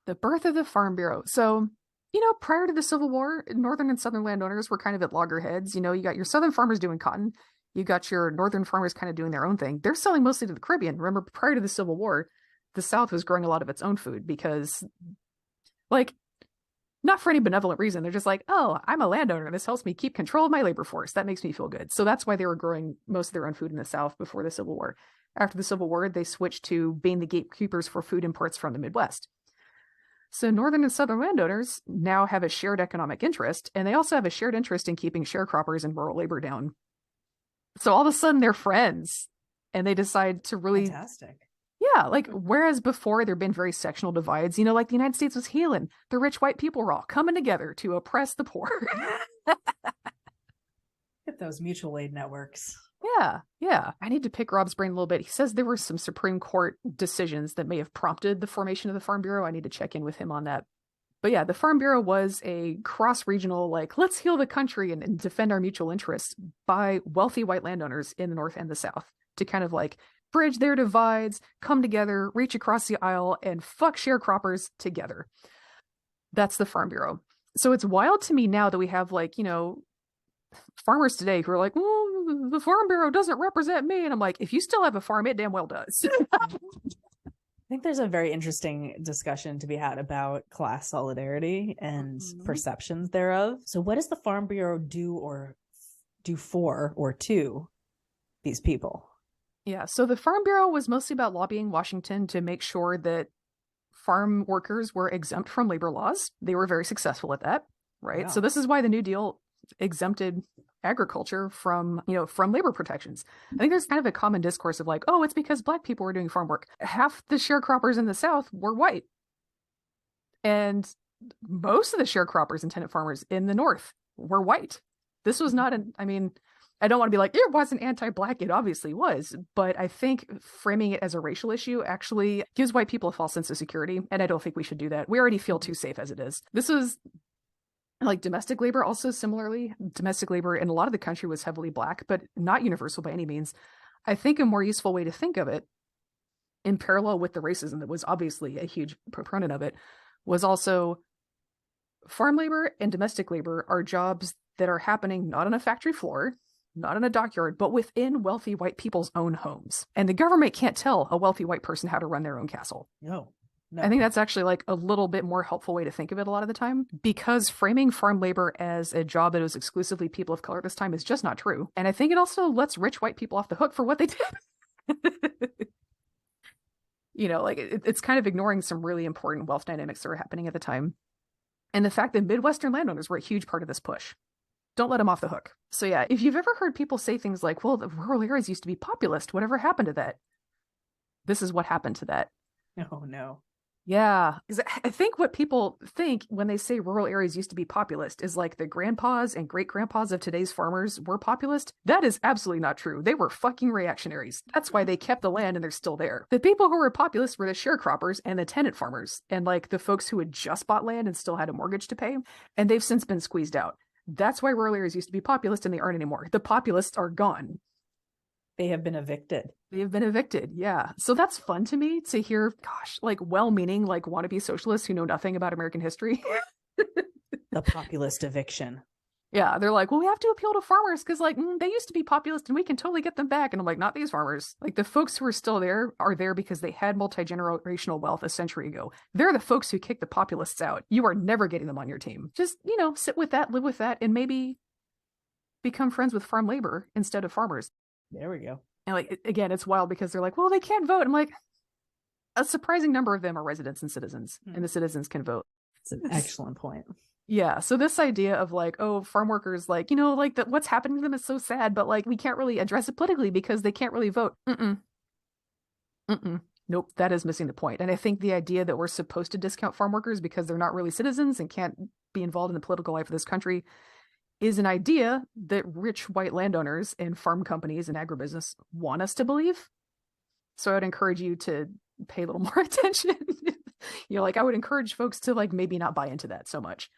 the birth of the Farm Bureau. So, you know, prior to the Civil War, Northern and Southern landowners were kind of at loggerheads. You know, you got your Southern farmers doing cotton. You got your Northern farmers kind of doing their own thing. They're selling mostly to the Caribbean. Remember, prior to the Civil War, the South was growing a lot of its own food because, like, not for any benevolent reason. They're just like, oh, I'm a landowner. This helps me keep control of my labor force. That makes me feel good. So that's why they were growing most of their own food in the South before the Civil War. After the Civil War, they switched to being the gatekeepers for food imports from the Midwest. So Northern and Southern landowners now have a shared economic interest, and they also have a shared interest in keeping sharecroppers and rural labor down. So all of a sudden they're friends, and they decide to really... Fantastic. Yeah, like, whereas before there'd been very sectional divides, you know, like the United States was healing. The rich white people were all coming together to oppress the poor. Get those mutual aid networks. Yeah. I need to pick Rob's brain a little bit. He says there were some Supreme Court decisions that may have prompted the formation of the Farm Bureau. I need to check in with him on that. But yeah, the Farm Bureau was a cross-regional, like, let's heal the country and defend our mutual interests by wealthy white landowners in the North and the South to kind of like bridge their divides, come together, reach across the aisle, and fuck sharecroppers together. That's the Farm Bureau. So it's wild to me now that we have, like, you know, farmers today who are like, well, the Farm Bureau doesn't represent me. And I'm like, if you still have a farm, it damn well does. I think there's a very interesting discussion to be had about class solidarity and perceptions thereof. So what does the Farm Bureau do for or to these people? Yeah, so the Farm Bureau was mostly about lobbying Washington to make sure that farm workers were exempt from labor laws. They were very successful at that, right? Yeah. So this is why the New Deal exempted agriculture from, you know, from labor protections. I think there's kind of a common discourse of like, oh, it's because Black people were doing farm work. Half the sharecroppers in the South were white. And most of the sharecroppers and tenant farmers in the North were white. This was not I don't want to be like, it wasn't anti-Black. It obviously was. But I think framing it as a racial issue actually gives white people a false sense of security. And I don't think we should do that. We already feel too safe as it is. This was like domestic labor also similarly. Domestic labor in a lot of the country was heavily Black, but not universal by any means. I think a more useful way to think of it in parallel with the racism that was obviously a huge proponent of it was also Farm labor and domestic labor are jobs that are happening not on a factory floor, not in a dockyard, but within wealthy white people's own homes. And the government can't tell a wealthy white person how to run their own castle. No. I think that's actually like a little bit more helpful way to think of it a lot of the time, because framing farm labor as a job that was exclusively people of color at this time is just not true. And I think it also lets rich white people off the hook for what they did. Like it's kind of ignoring some really important wealth dynamics that were happening at the time. And the fact that Midwestern landowners were a huge part of this push. Don't let them off the hook. So yeah, if you've ever heard people say things like, well, the rural areas used to be populist, whatever happened to that? This is what happened to that. Oh, no. Yeah, because I think what people think when they say rural areas used to be populist is like the grandpas and great grandpas of today's farmers were populist. That is absolutely not true. They were fucking reactionaries. That's why they kept the land and they're still there. The people who were populist were the sharecroppers and the tenant farmers and like the folks who had just bought land and still had a mortgage to pay. And they've since been squeezed out. That's why rural areas used to be populist and they aren't anymore. The populists are gone. They have been evicted. They have been evicted, yeah. So that's fun to me to hear, gosh, like well-meaning, like wannabe socialists who know nothing about American history. The populist eviction. Yeah, they're like, well, we have to appeal to farmers because like they used to be populist and we can totally get them back. And I'm like, not these farmers. Like the folks who are still there are there because they had multi-generational wealth a century ago. They're the folks who kicked the populists out. You are never getting them on your team. Just, sit with that, live with that, and maybe become friends with farm labor instead of farmers. There we go. And like, again, it's wild because they're like, well, they can't vote. I'm like, a surprising number of them are residents and citizens, and the citizens can vote. It's an excellent point. Yeah. So this idea of like, oh, farm workers, like, like that what's happening to them is so sad, but like we can't really address it politically because they can't really vote. Nope, that is missing the point. And I think the idea that we're supposed to discount farm workers because they're not really citizens and can't be involved in the political life of this country is an idea that rich white landowners and farm companies and agribusiness want us to believe. So I would encourage you to pay a little more attention. Like I would encourage folks to like maybe not buy into that so much.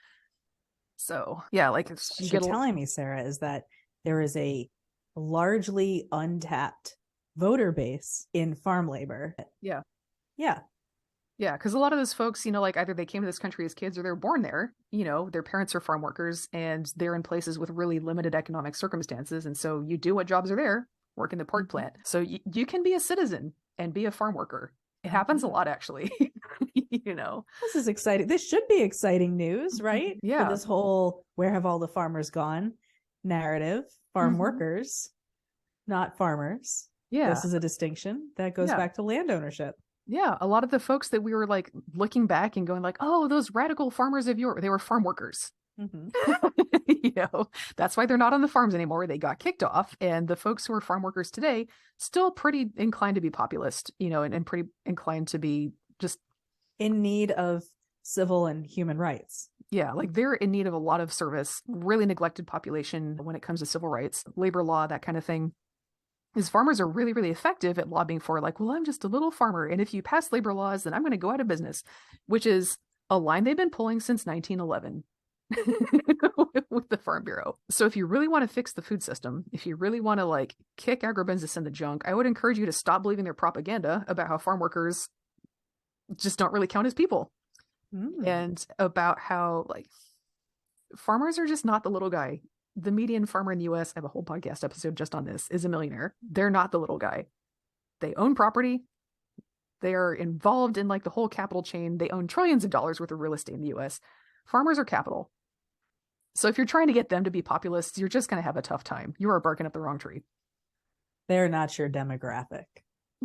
So yeah, like what you're telling me, Sarah, is that there is a largely untapped voter base in farm labor. Yeah. Yeah. Yeah, because a lot of those folks, like either they came to this country as kids or they're born there, their parents are farm workers and they're in places with really limited economic circumstances. And so you do what jobs are there, work in the pork plant. So you can be a citizen and be a farm worker. It happens a lot, actually. This is exciting. This should be exciting news, right? Yeah. For this whole where have all the farmers gone narrative. Farm workers, not farmers. Yeah. This is a distinction that goes back to land ownership. Yeah, a lot of the folks that we were like looking back and going like, oh, those radical farmers of yore, they were farm workers. That's why they're not on the farms anymore. They got kicked off. And the folks who are farm workers today, still pretty inclined to be populist, and pretty inclined to be just in need of civil and human rights. Yeah, like they're in need of a lot of service, really neglected population when it comes to civil rights, labor law, that kind of thing. Is farmers are really, really effective at lobbying for like, well, I'm just a little farmer. And if you pass labor laws, then I'm going to go out of business, which is a line they've been pulling since 1911 with the Farm Bureau. So if you really want to fix the food system, if you really want to like kick agribusiness in the junk, I would encourage you to stop believing their propaganda about how farm workers just don't really count as people. And about how like farmers are just not the little guy. The median farmer in the US, I have a whole podcast episode just on this, is a millionaire. They're not the little guy. They own property. They are involved in like the whole capital chain. They own trillions of dollars worth of real estate in the US. Farmers are capital. So if you're trying to get them to be populists, you're just going to have a tough time. You are barking up the wrong tree. They're not your demographic.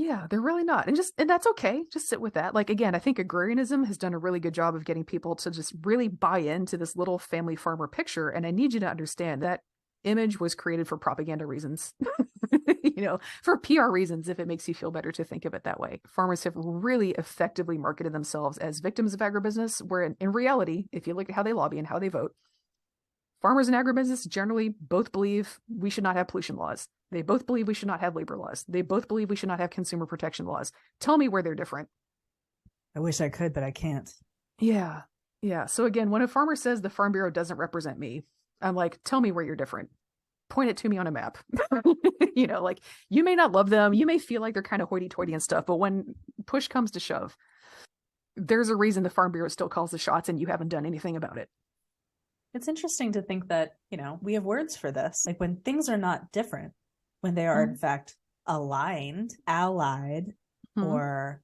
Yeah, they're really not. And that's okay. Just sit with that. Like, again, I think agrarianism has done a really good job of getting people to just really buy into this little family farmer picture. And I need you to understand that image was created for propaganda reasons, for PR reasons, if it makes you feel better to think of it that way. Farmers have really effectively marketed themselves as victims of agribusiness, where in reality, if you look at how they lobby and how they vote, farmers and agribusiness generally both believe we should not have pollution laws. They both believe we should not have labor laws. They both believe we should not have consumer protection laws. Tell me where they're different. I wish I could, but I can't. Yeah. Yeah. So again, when a farmer says the Farm Bureau doesn't represent me, I'm like, tell me where you're different. Point it to me on a map. Like you may not love them. You may feel like they're kind of hoity-toity and stuff, but when push comes to shove, there's a reason the Farm Bureau still calls the shots and you haven't done anything about it. It's interesting to think that, we have words for this. Like when things are not different, when they are in fact aligned, allied, or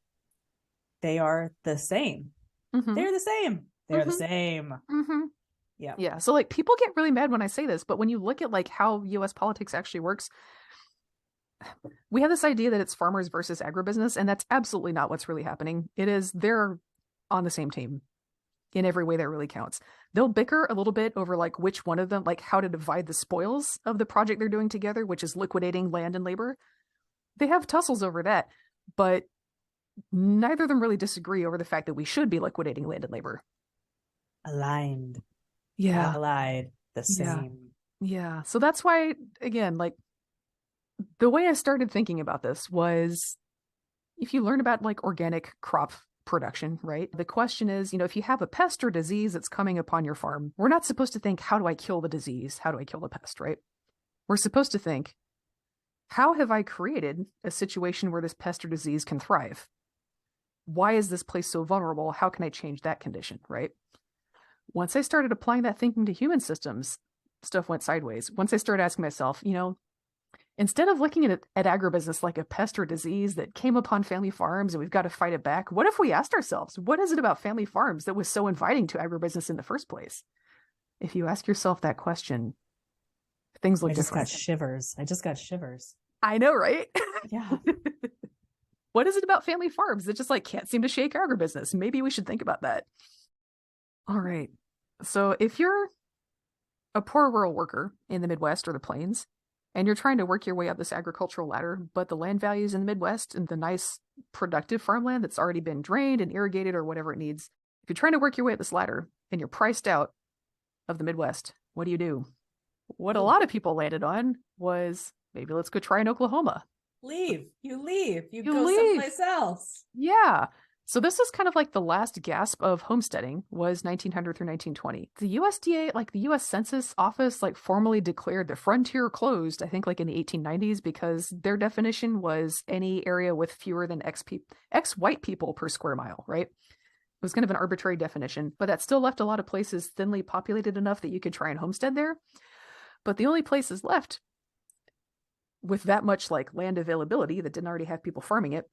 they are the same. They're the same. They're the same. Yeah. Yeah. So like people get really mad when I say this, but when you look at like how US politics actually works, we have this idea that it's farmers versus agribusiness, and that's absolutely not what's really happening. It is they're on the same team in every way that really counts. They'll bicker a little bit over like which one of them, like how to divide the spoils of the project they're doing together, which is liquidating land and labor. They have tussles over that, but neither of them really disagree over the fact that we should be liquidating land and labor. Aligned. Yeah. Allied. The same. Yeah. So that's why, again, like the way I started thinking about this was if you learn about like organic crop production, right? The question is, if you have a pest or disease that's coming upon your farm, we're not supposed to think, how do I kill the disease? How do I kill the pest, right? We're supposed to think, how have I created a situation where this pest or disease can thrive? Why is this place so vulnerable? How can I change that condition, right? Once I started applying that thinking to human systems, stuff went sideways. Once I started asking myself, instead of looking at agribusiness like a pest or disease that came upon family farms and we've got to fight it back, what if we asked ourselves, what is it about family farms that was so inviting to agribusiness in the first place? If you ask yourself that question, things look different. I just got shivers. I know, right? Yeah. What is it about family farms that just like can't seem to shake agribusiness? Maybe we should think about that. All right. So if you're a poor rural worker in the Midwest or the Plains, and you're trying to work your way up this agricultural ladder, but the land values in the Midwest and the nice productive farmland that's already been drained and irrigated or whatever it needs, if you're trying to work your way up this ladder and you're priced out of the Midwest, what do? What a lot of people landed on was, maybe let's go try in Oklahoma. You go someplace else. Yeah. So this is kind of like the last gasp of homesteading was 1900 through 1920. The USDA, like the US Census Office, like formally declared the frontier closed, I think like in the 1890s, because their definition was any area with fewer than X white people per square mile, right? It was kind of an arbitrary definition, but that still left a lot of places thinly populated enough that you could try and homestead there. But the only places left with that much like land availability that didn't already have people farming it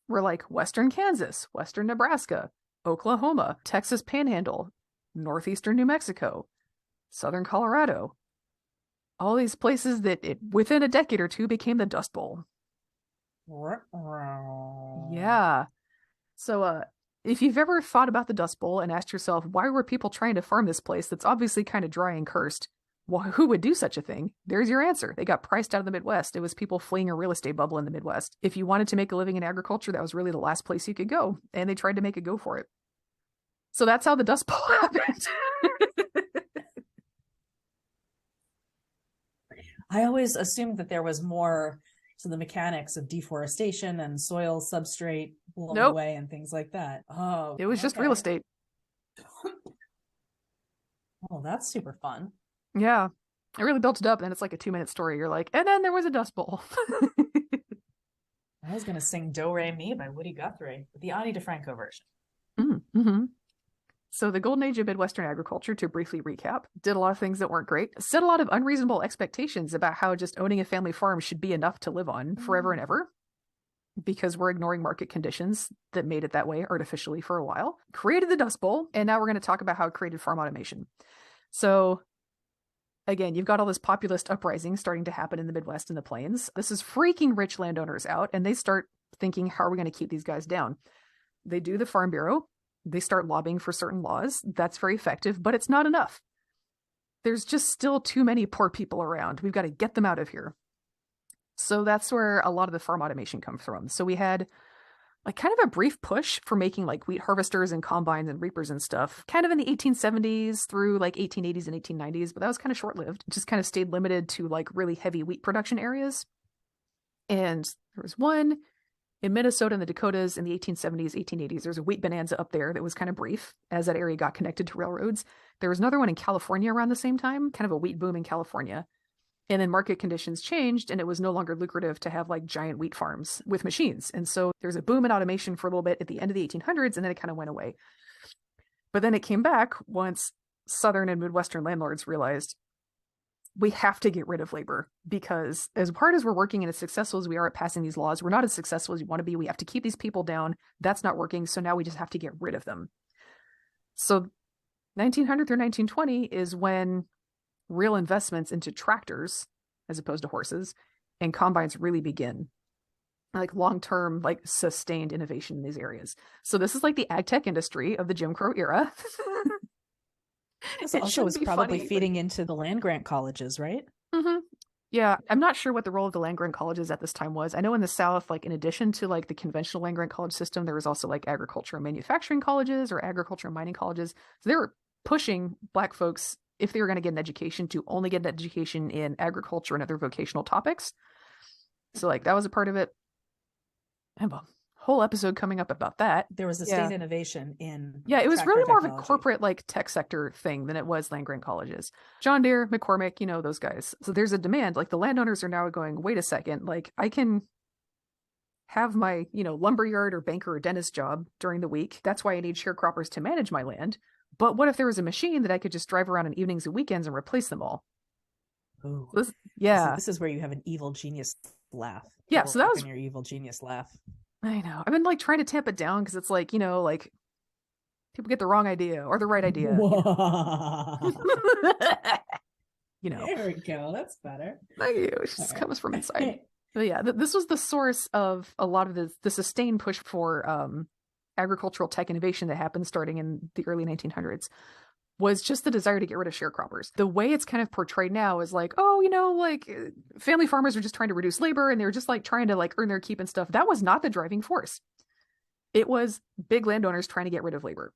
were like Western Kansas, Western Nebraska, Oklahoma, Texas Panhandle, Northeastern New Mexico, Southern Colorado. All these places that within a decade or two became the Dust Bowl. Yeah. So if you've ever thought about the Dust Bowl and asked yourself, why were people trying to farm this place that's obviously kind of dry and cursed? Well, who would do such a thing? There's your answer. They got priced out of the Midwest. It was people fleeing a real estate bubble in the Midwest. If you wanted to make a living in agriculture, that was really the last place you could go. And they tried to make a go for it. So that's how the Dust Bowl happened. I always assumed that there was more to the mechanics of deforestation and soil substrate blowing away and things like that. Oh, it was just real estate. Oh, that's super fun. Yeah, I really built it up, and then it's like a 2-minute story. You're like, and then there was a Dust Bowl. I was going to sing Do Re Mi by Woody Guthrie, the Ani DeFranco version. Mm-hmm. So the golden age of Midwestern agriculture, to briefly recap, did a lot of things that weren't great, set a lot of unreasonable expectations about how just owning a family farm should be enough to live on forever and ever, because we're ignoring market conditions that made it that way artificially for a while, created the Dust Bowl, and now we're going to talk about how it created farm automation. So again, you've got all this populist uprising starting to happen in the Midwest and the Plains. This is freaking rich landowners out, and they start thinking, how are we going to keep these guys down? They do the Farm Bureau. They start lobbying for certain laws. That's very effective, but it's not enough. There's just still too many poor people around. We've got to get them out of here. So that's where a lot of the farm automation comes from. So we had like kind of a brief push for making like wheat harvesters and combines and reapers and stuff kind of in the 1870s through like 1880s and 1890s, but that was kind of short-lived. It just kind of stayed limited to like really heavy wheat production areas. And there was one in Minnesota and the Dakotas in the 1870s, 1880s. There's a wheat bonanza up there that was kind of brief as that area got connected to railroads. There was another one in California around the same time, kind of a wheat boom in California. And then market conditions changed, and it was no longer lucrative to have like giant wheat farms with machines. And so there's a boom in automation for a little bit at the end of the 1800s, and then it kind of went away. But then it came back once Southern and Midwestern landlords realized we have to get rid of labor, because as hard as we're working and as successful as we are at passing these laws, we're not as successful as we want to be. We have to keep these people down. That's not working. So now we just have to get rid of them. So 1900 through 1920 is when real investments into tractors, as opposed to horses, and combines really begin. Like long-term, like sustained innovation in these areas. So this is like the ag tech industry of the Jim Crow era. This It also shouldn't was be probably funny, feeding into the land grant colleges, right? Mm-hmm. Yeah, I'm not sure what the role of the land grant colleges at this time was. I know in the South, like in addition to like the conventional land grant college system, there was also like agriculture and manufacturing colleges or agriculture and mining colleges. So they were pushing Black folks, if they were going to get an education, to only get an education in agriculture and other vocational topics. So like that was a part of it. I have a whole episode coming up about that. There was sustained innovation in Yeah, it was tractor really more of a technology. corporate like tech sector thing than it was land grant colleges. John Deere, McCormick, you know, those guys. So there's a demand. Like the landowners are now going, wait a second, like I can have my, you know, lumberyard or banker or dentist job during the week. That's why I need sharecroppers to manage my land. But what if there was a machine that I could just drive around on evenings and weekends and replace them all? Ooh. So yeah. This is where you have an evil genius laugh. Yeah, so that was your evil genius laugh. I know. I've been like trying to tamp it down because it's like, you know, like people get the wrong idea or the right idea. You know. There we go. That's better. Thank you. It just comes from inside. But yeah, this was the source of a lot of the sustained push for agricultural tech innovation that happened starting in the early 1900s. Was just the desire to get rid of sharecroppers. The way it's kind of portrayed now is like, oh, you know, like family farmers are just trying to reduce labor and they're just like trying to like earn their keep and stuff. That was not the driving force. It was big landowners trying to get rid of labor,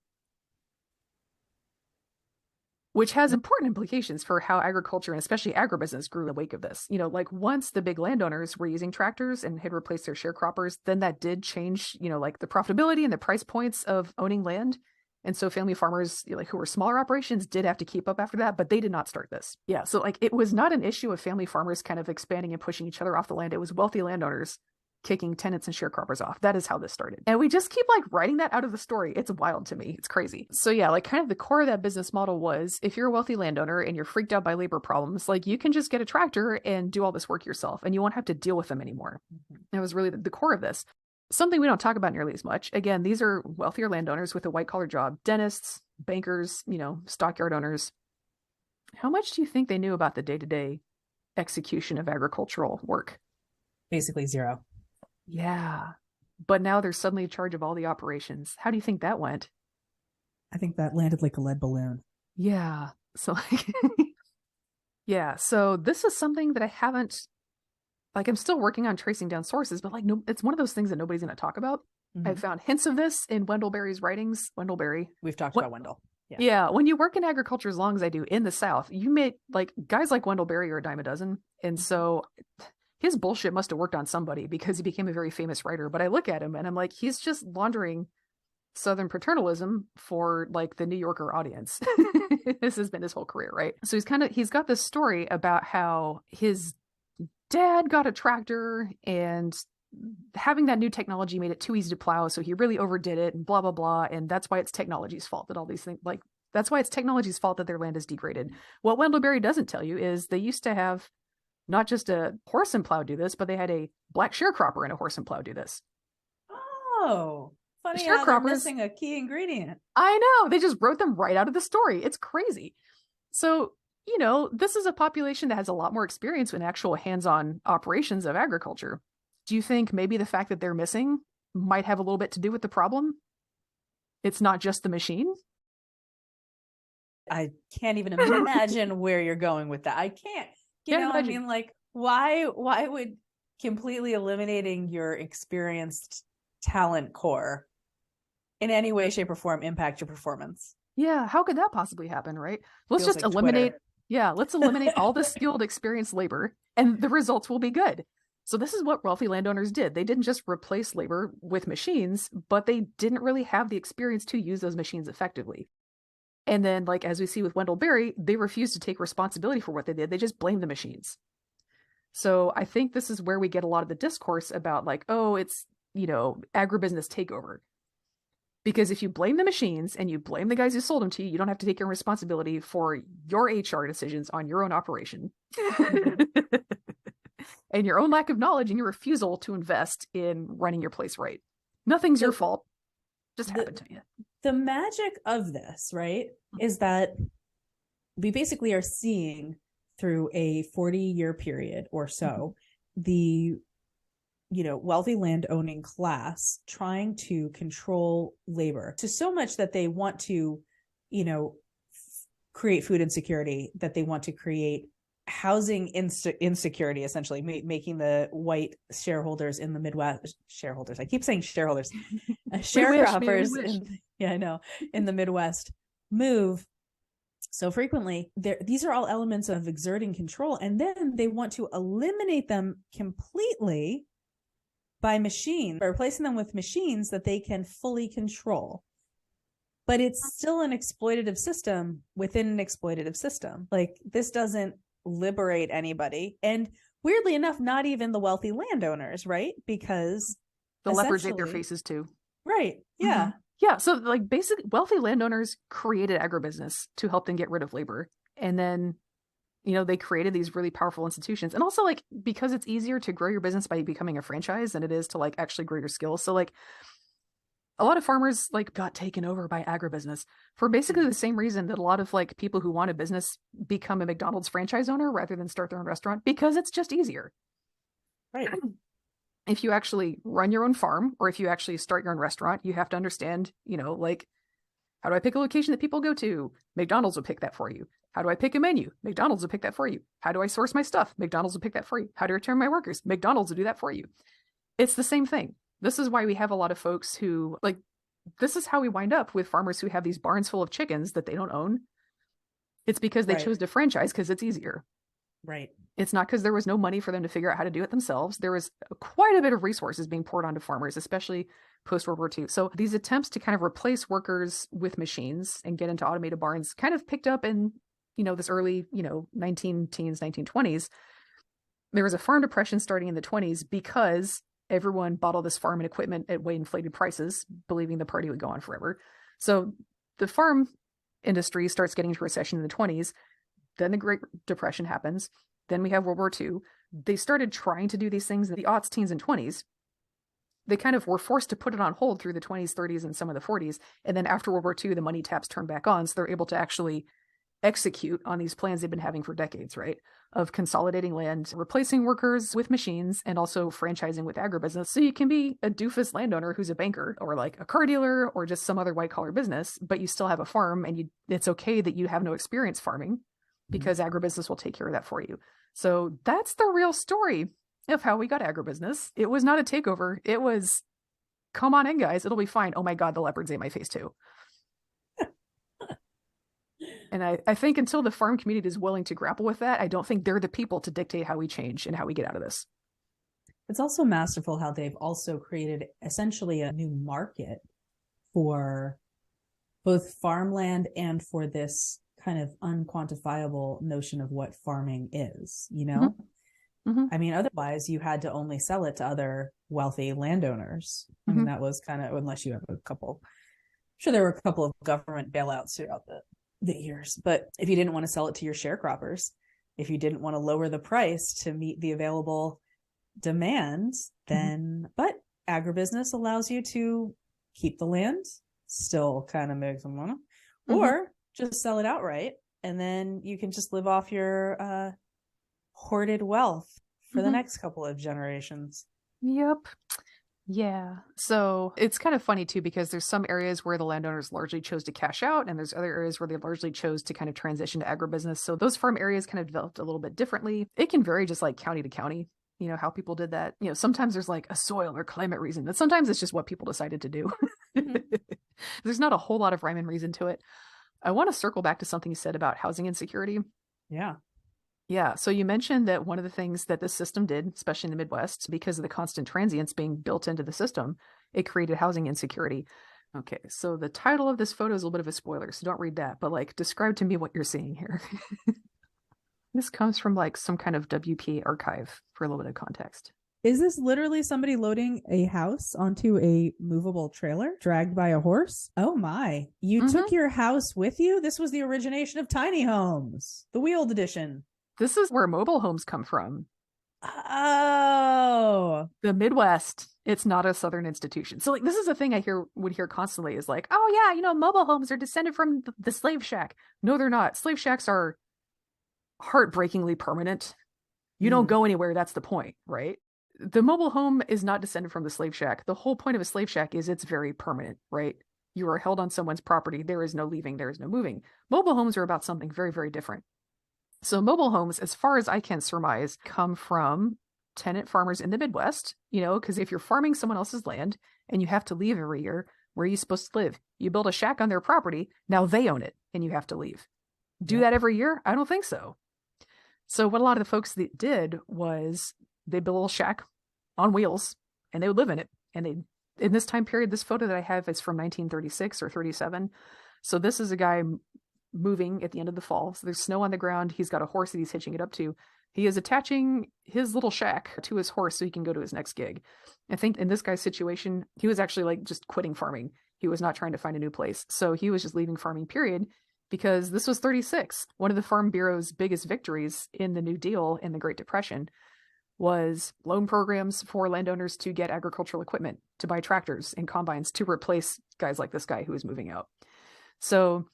which has important implications for how agriculture and especially agribusiness grew in the wake of this. You know, like once the big landowners were using tractors and had replaced their sharecroppers, then that did change, you know, like the profitability and the price points of owning land. And so family farmers, like who were smaller operations, did have to keep up after that, but they did not start this. Yeah, so like it was not an issue of family farmers kind of expanding and pushing each other off the land. It was wealthy landowners kicking tenants and sharecroppers off. That is how this started. And we just keep like writing that out of the story. It's wild to me. It's crazy. So yeah, like kind of the core of that business model was if you're a wealthy landowner and you're freaked out by labor problems, like you can just get a tractor and do all this work yourself and you won't have to deal with them anymore. That was really the core of this. Something we don't talk about nearly as much. Again, these are wealthier landowners with a white collar job, dentists, bankers, you know, stockyard owners. How much do you think they knew about the day-to-day execution of agricultural work? Basically zero. Yeah. But now they're suddenly in charge of all the operations. How do you think that went? I think that landed like a lead balloon. Yeah. So like yeah, so this is something that I haven't like I'm still working on tracing down sources, but like no, it's one of those things that nobody's going to talk about. Mm-hmm. I found hints of this in Wendell Berry's writings. Wendell Berry. We've talked about Wendell. Yeah, when you work in agriculture as long as I do in the South, you meet like guys like Wendell Berry are a dime a dozen. And so his bullshit must have worked on somebody because he became a very famous writer. But I look at him and I'm like, he's just laundering Southern paternalism for like the New Yorker audience. This has been his whole career, right? So he's got this story about how his dad got a tractor and having that new technology made it too easy to plow. So he really overdid it and blah, blah, blah. And that's why it's technology's fault that all these things like, that's why it's technology's fault that their land is degraded. What Wendell Berry doesn't tell you is they used to have not just a horse and plow do this, but they had a black sharecropper and a horse and plow do this. Oh, funny how they're missing a key ingredient. I know. They just wrote them right out of the story. It's crazy. So, you know, this is a population that has a lot more experience in actual hands-on operations of agriculture. Do you think maybe the fact that they're missing might have a little bit to do with the problem? It's not just the machine? I can't even imagine where you're going with that. I can't. You know, I mean, like, why would completely eliminating your experienced talent core in any way, shape, or form impact your performance? Yeah, how could that possibly happen, right? Let's just eliminate let's eliminate all the skilled, experienced labor and the results will be good. So this is what wealthy landowners did. They didn't just replace labor with machines, but they didn't really have the experience to use those machines effectively. And then, like, as we see with Wendell Berry, they refused to take responsibility for what they did. They just blamed the machines. So I think this is where we get a lot of the discourse about like, oh, it's, you know, agribusiness takeover. Because if you blame the machines and you blame the guys who sold them to you, you don't have to take your responsibility for your HR decisions on your own operation. And your own lack of knowledge and your refusal to invest in running your place right. Nothing's your fault. Just happened to you. The magic of this, right, is that we basically are seeing through a 40-year period or so, the wealthy landowning class trying to control labor to so much that they want to, create food insecurity, that they want to create housing insecurity, essentially making the white shareholders in the Midwest, I keep saying shareholders, sharecroppers in the Midwest move so frequently. These are all elements of exerting control, and then they want to eliminate them completely by replacing them with machines that they can fully control. But it's still an exploitative system within an exploitative system. Like, this doesn't liberate anybody. And weirdly enough, not even the wealthy landowners, right? Because the leopards ate their faces too. Right. Yeah. Mm-hmm. Yeah. So like basically wealthy landowners created agribusiness to help them get rid of labor. And then, they created these really powerful institutions. And also like, because it's easier to grow your business by becoming a franchise than it is to like actually grow your skills. So like a lot of farmers like got taken over by agribusiness for basically the same reason that a lot of like people who want a business become a McDonald's franchise owner rather than start their own restaurant, because it's just easier. Right. If you actually run your own farm or if you actually start your own restaurant, you have to understand, like, how do I pick a location that people go to? McDonald's will pick that for you. How do I pick a menu? McDonald's will pick that for you. How do I source my stuff? McDonald's will pick that for you. How do I return my workers? McDonald's will do that for you. It's the same thing. This is why we have a lot of folks who, like, this is how we wind up with farmers who have these barns full of chickens that they don't own. It's because they chose to franchise because it's easier. Right. It's not because there was no money for them to figure out how to do it themselves. There was quite a bit of resources being poured onto farmers, especially post-World War II. So these attempts to kind of replace workers with machines and get into automated barns kind of picked up in, this early, 1920s. There was a farm depression starting in the 20s because everyone bought all this farm and equipment at way inflated prices, believing the party would go on forever. So the farm industry starts getting into recession in the 20s. Then the Great Depression happens. Then we have World War II. They started trying to do these things in the aughts, teens, and 20s. They kind of were forced to put it on hold through the 20s, 30s, and some of the 40s. And then after World War II, the money taps turned back on. So they're able to actually execute on these plans they've been having for decades, right? Of consolidating land, replacing workers with machines, and also franchising with agribusiness. So you can be a doofus landowner who's a banker or like a car dealer or just some other white collar business, but you still have a farm, and it's okay that you have no experience farming because agribusiness will take care of that for you. So that's the real story of how we got agribusiness. It was not a takeover. It was, come on in, guys. It'll be fine. Oh my God, the leopards ate my face too. And I think until the farm community is willing to grapple with that, I don't think they're the people to dictate how we change and how we get out of this. It's also masterful how they've also created essentially a new market for both farmland and for this kind of unquantifiable notion of what farming is, Mm-hmm. Mm-hmm. I mean, otherwise you had to only sell it to other wealthy landowners. Mm-hmm. I mean, that was kind of, unless you have a couple, I'm sure there were a couple of government bailouts throughout the years, but if you didn't want to sell it to your sharecroppers, if you didn't want to lower the price to meet the available demand, then, but agribusiness allows you to keep the land, still kind of make some money, or just sell it outright. And then you can just live off your hoarded wealth for the next couple of generations. Yep. Yeah. So it's kind of funny too, because there's some areas where the landowners largely chose to cash out, and there's other areas where they largely chose to kind of transition to agribusiness. So those farm areas kind of developed a little bit differently. It can vary just like county to county, how people did that. Sometimes there's like a soil or climate reason, but sometimes it's just what people decided to do. There's not a whole lot of rhyme and reason to it. I want to circle back to something you said about housing insecurity. Yeah. Yeah. So you mentioned that one of the things that this system did, especially in the Midwest, because of the constant transients being built into the system, it created housing insecurity. Okay. So the title of this photo is a little bit of a spoiler, so don't read that, but like describe to me what you're seeing here. This comes from like some kind of WPA archive for a little bit of context. Is this literally somebody loading a house onto a movable trailer dragged by a horse? Oh my. You took your house with you? This was the origination of tiny homes, the wheeled edition. This is where mobile homes come from. Oh. The Midwest, it's not a Southern institution. So like this is a thing I would hear constantly is like, oh yeah, you know, mobile homes are descended from the slave shack. No, they're not. Slave shacks are heartbreakingly permanent. You don't go anywhere. That's the point, right? The mobile home is not descended from the slave shack. The whole point of a slave shack is it's very permanent, right? You are held on someone's property. There is no leaving. There is no moving. Mobile homes are about something very, very different. So mobile homes, as far as I can surmise, come from tenant farmers in the Midwest, you know, because if you're farming someone else's land and you have to leave every year, where are you supposed to live? You build a shack on their property. Now they own it and you have to leave. Do that every year? I don't think so. So what a lot of the folks that did was they built a little shack on wheels and they would live in it. And they, in this time period, this photo that I have is from 1936 or 37. So this is a guy moving at the end of the fall. So there's snow on the ground. He's got a horse that he's hitching it up to. He is attaching his little shack to his horse so he can go to his next gig. I think in this guy's situation, he was actually like just quitting farming. He was not trying to find a new place. So he was just leaving farming, period, because this was 36. One of the Farm Bureau's biggest victories in the New Deal and the Great Depression was loan programs for landowners to get agricultural equipment, to buy tractors and combines to replace guys like this guy who was moving out. So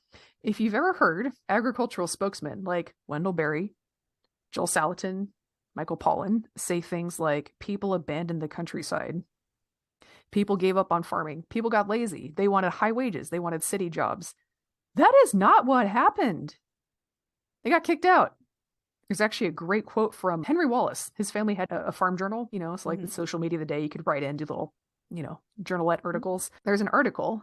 if you've ever heard agricultural spokesmen like Wendell Berry, Joel Salatin, Michael Pollan say things like people abandoned the countryside, people gave up on farming, people got lazy, they wanted high wages, they wanted city jobs. That is not what happened. They got kicked out. There's actually a great quote from Henry Wallace. His family had a farm journal, you know, it's like the social media of the day. You could write in, do little, you know, journalette articles. There's an article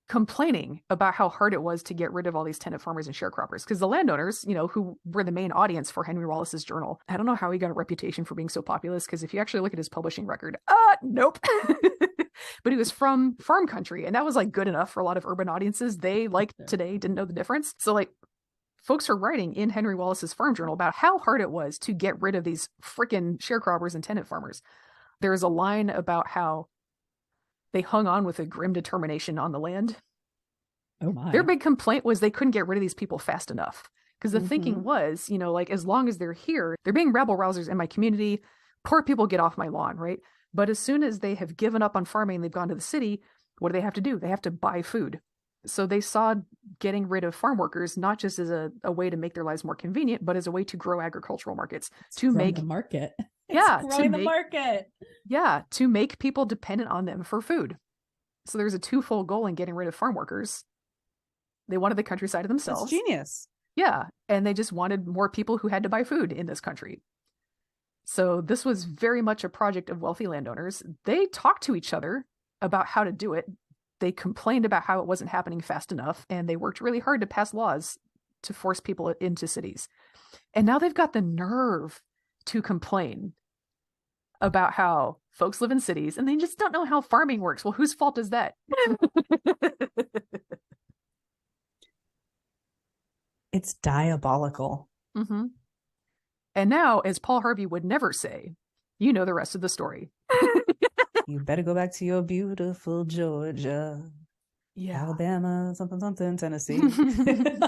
complaining about how hard it was to get rid of all these tenant farmers and sharecroppers, because the landowners, you know, who were the main audience for Henry Wallace's journal, I don't know how he got a reputation for being so populist, because if you actually look at his publishing record, nope. But he was from farm country, and that was like good enough for a lot of urban audiences. They, like today, didn't know the difference. So like folks are writing in Henry Wallace's farm journal about how hard it was to get rid of these freaking sharecroppers and tenant farmers. There is a line about how they hung on with a grim determination on the land. Oh my. Their big complaint was they couldn't get rid of these people fast enough. Because the thinking was, you know, like as long as they're here, they're being rabble rousers in my community. Poor people get off my lawn, right? But as soon as they have given up on farming, they've gone to the city, what do they have to do? They have to buy food. So they saw getting rid of farm workers not just as a way to make their lives more convenient, but as a way to grow agricultural markets, to make the market. The market. Yeah, to make people dependent on them for food. So there's a twofold goal in getting rid of farm workers. They wanted the countryside to themselves. That's genius. Yeah, and they just wanted more people who had to buy food in this country. So this was very much a project of wealthy landowners. They talked to each other about how to do it. They complained about how it wasn't happening fast enough, and they worked really hard to pass laws to force people into cities. And now they've got the nerve to complain about how folks live in cities and they just don't know how farming works. Well, whose fault is that? It's diabolical. Mm-hmm. And now, as Paul Harvey would never say, you know the rest of the story. You better go back to your beautiful Georgia. Yeah. Alabama, something, something, Tennessee. Should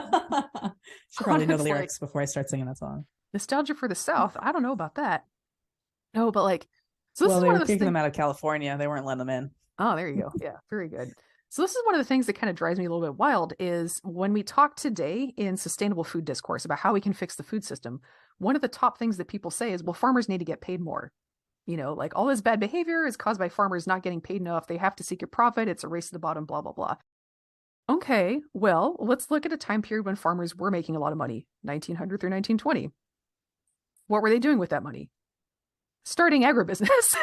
probably know the lyrics before I start singing that song. Nostalgia for the South. I don't know about that. No, but like, so this is they one were of those kicking them out of California. They weren't letting them in. Oh, there you go. Yeah, very good. So this is one of the things that kind of drives me a little bit wild is when we talk today in sustainable food discourse about how we can fix the food system, one of the top things that people say is, well, farmers need to get paid more. You know, like all this bad behavior is caused by farmers not getting paid enough. They have to seek a profit. It's a race to the bottom, blah, blah, blah. Okay, well, let's look at a time period when farmers were making a lot of money, 1900 through 1920. What were they doing with that money? Starting agribusiness.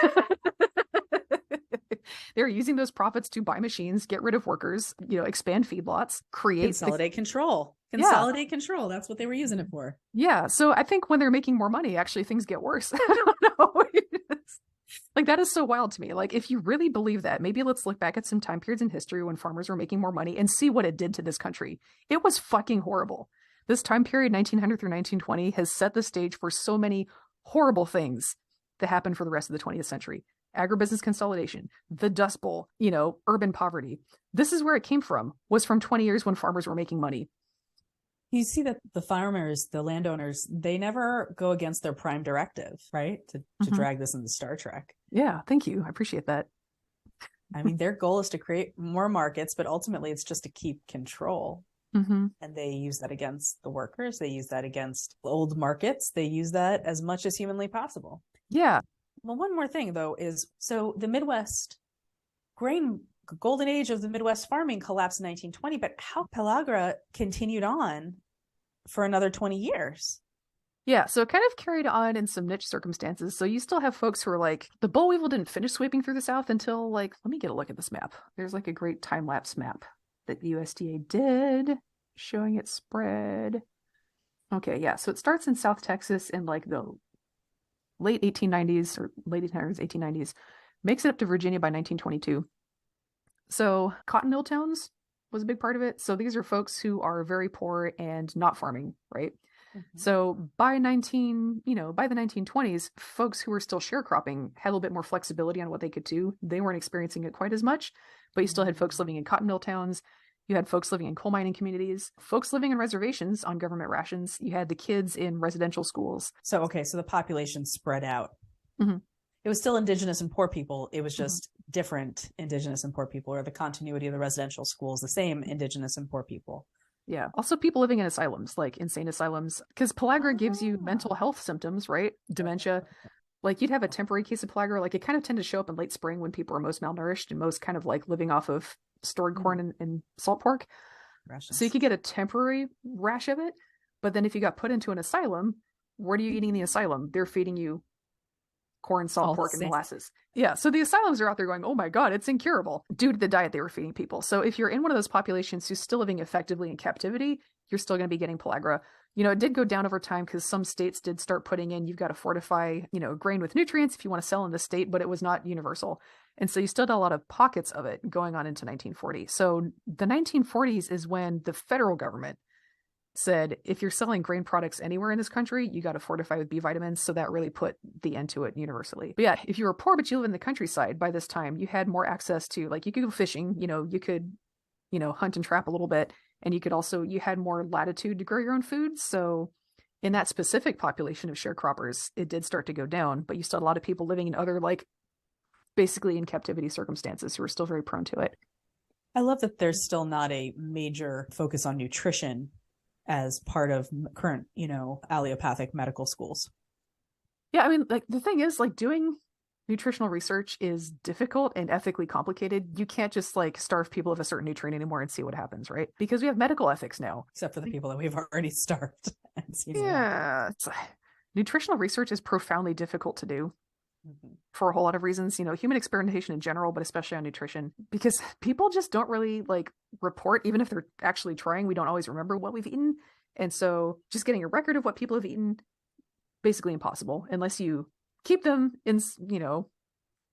They were using those profits to buy machines, get rid of workers, you know, expand feedlots, create consolidate control. Control. That's what they were using it for. Yeah. So I think when they're making more money, actually things get worse. I don't know. Like that is so wild to me. Like if you really believe that, maybe let's look back at some time periods in history when farmers were making more money and see what it did to this country. It was fucking horrible. This time period, 1900 through 1920, has set the stage for so many horrible things that happened for the rest of the 20th century. Agribusiness consolidation, the Dust Bowl, urban poverty. This is where it came from, was from 20 years when farmers were making money. You see that the farmers, the landowners, they never go against their prime directive, right? To drag this into Star Trek. Yeah, thank you. I appreciate that. I mean, their goal is to create more markets, but ultimately it's just to keep control. Mm-hmm. And they use that against the workers. They use that against old markets. They use that as much as humanly possible. Yeah. Well, one more thing, though, is so the Midwest golden age of the Midwest farming collapsed in 1920, but how pellagra continued on for another 20 years. Yeah, so it kind of carried on in some niche circumstances. So you still have folks who are like, the boll weevil didn't finish sweeping through the South until let me get a look at this map. There's a great time-lapse map that the USDA did showing its spread. Okay, yeah, so it starts in South Texas in the late 1890s or late 1890s, makes it up to Virginia by 1922. So cotton mill towns was a big part of it. So these are folks who are very poor and not farming, right? Mm-hmm. So by the 1920s, folks who were still sharecropping had a little bit more flexibility on what they could do. They weren't experiencing it quite as much, but you still had folks living in cotton mill towns. You had folks living in coal mining communities, folks living in reservations on government rations. You had the kids in residential schools. So the population spread out. Mm-hmm. It was still indigenous and poor people. It was just different indigenous and poor people, or the continuity of the residential schools, the same indigenous and poor people. Yeah. Also people living in asylums, like insane asylums, because pellagra gives you mental health symptoms, right? Dementia. You'd have a temporary case of pellagra. It kind of tend to show up in late spring when people are most malnourished and most kind of living off of stored corn and salt pork. Rations. So you could get a temporary rash of it. But then if you got put into an asylum, what are you eating in the asylum? They're feeding you corn, salt, pork, and molasses. Yeah, so the asylums are out there going, oh my God, it's incurable due to the diet they were feeding people. So if you're in one of those populations who's still living effectively in captivity, you're still going to be getting pellagra. It did go down over time because some states did start putting in, you've got to fortify, grain with nutrients if you want to sell in the state, but it was not universal. And so you still had a lot of pockets of it going on into 1940. So the 1940s is when the federal government said, if you're selling grain products anywhere in this country, you got to fortify with B vitamins. So that really put the end to it universally. But yeah, if you were poor, but you live in the countryside by this time, you had more access to, you could go fishing, you could, hunt and trap a little bit. And you had more latitude to grow your own food. So in that specific population of sharecroppers, it did start to go down, but you still had a lot of people living in other, basically in captivity circumstances who are still very prone to it. I love that there's still not a major focus on nutrition as part of current, allopathic medical schools. Yeah, I mean, the thing is, doing nutritional research is difficult and ethically complicated. You can't just starve people of a certain nutrient anymore and see what happens, right? Because we have medical ethics now. Except for the people that we've already starved. Yeah. Nutritional research is profoundly difficult to do. For a whole lot of reasons, human experimentation in general, but especially on nutrition, because people just don't really report, even if they're actually trying. We don't always remember what we've eaten. And so just getting a record of what people have eaten, basically impossible unless you keep them in,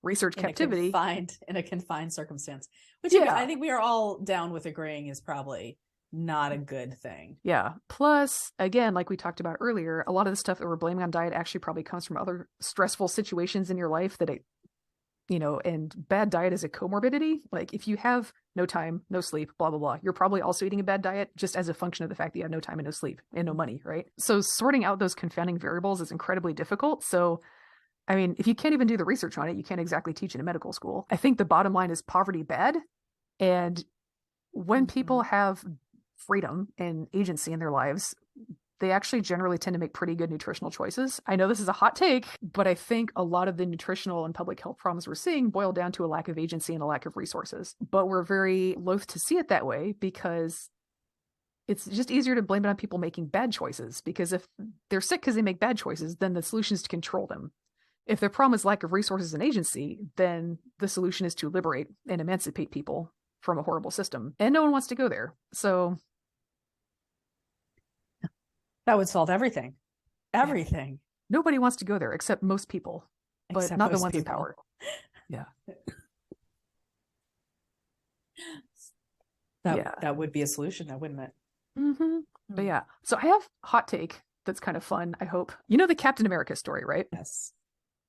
research captivity. In a confined circumstance, which I think we are all down with agreeing is probably not a good thing. Yeah. Plus, again, like we talked about earlier, a lot of the stuff that we're blaming on diet actually probably comes from other stressful situations in your life that and bad diet is a comorbidity. If you have no time, no sleep, blah, blah, blah, you're probably also eating a bad diet just as a function of the fact that you have no time and no sleep and no money, right? So sorting out those confounding variables is incredibly difficult. So, I mean, if you can't even do the research on it, you can't exactly teach in a medical school. I think the bottom line is poverty bad. And when people have freedom and agency in their lives, they actually generally tend to make pretty good nutritional choices. I know this is a hot take, but I think a lot of the nutritional and public health problems we're seeing boil down to a lack of agency and a lack of resources. But we're very loath to see it that way because it's just easier to blame it on people making bad choices. Because if they're sick because they make bad choices, then the solution is to control them. If their problem is lack of resources and agency, then the solution is to liberate and emancipate people from a horrible system. And no one wants to go there. So that would solve everything. Everything. Yeah. Nobody wants to go there except most people, but except not the ones in power. Yeah. That would be a solution, wouldn't it? Mm-hmm. But yeah. So I have hot take that's kind of fun, I hope. You know the Captain America story, right? Yes.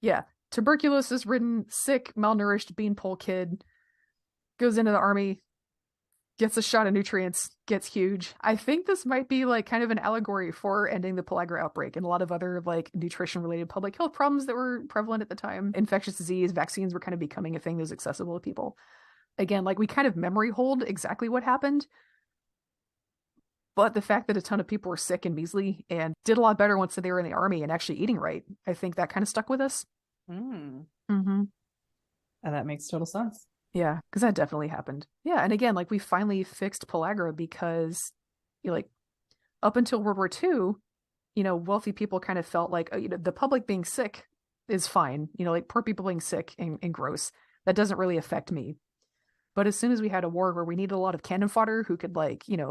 Yeah. Tuberculosis ridden, sick, malnourished beanpole kid goes into the army, gets a shot of nutrients, gets huge. I think this might be like kind of an allegory for ending the pellagra outbreak and a lot of other like nutrition related public health problems that were prevalent at the time. Infectious disease, vaccines were kind of becoming a thing that was accessible to people. Again, like we kind of memory hold exactly what happened. But the fact that a ton of people were sick and measly and did a lot better once they were in the army and actually eating right, I think that kind of stuck with us. Mm. Mm-hmm. And that makes total sense. Yeah, because that definitely happened. Yeah, and again, like we finally fixed pellagra because, like, up until World War II, wealthy people kind of felt like, the public being sick is fine. Like poor people being sick and gross. That doesn't really affect me. But as soon as we had a war where we needed a lot of cannon fodder who could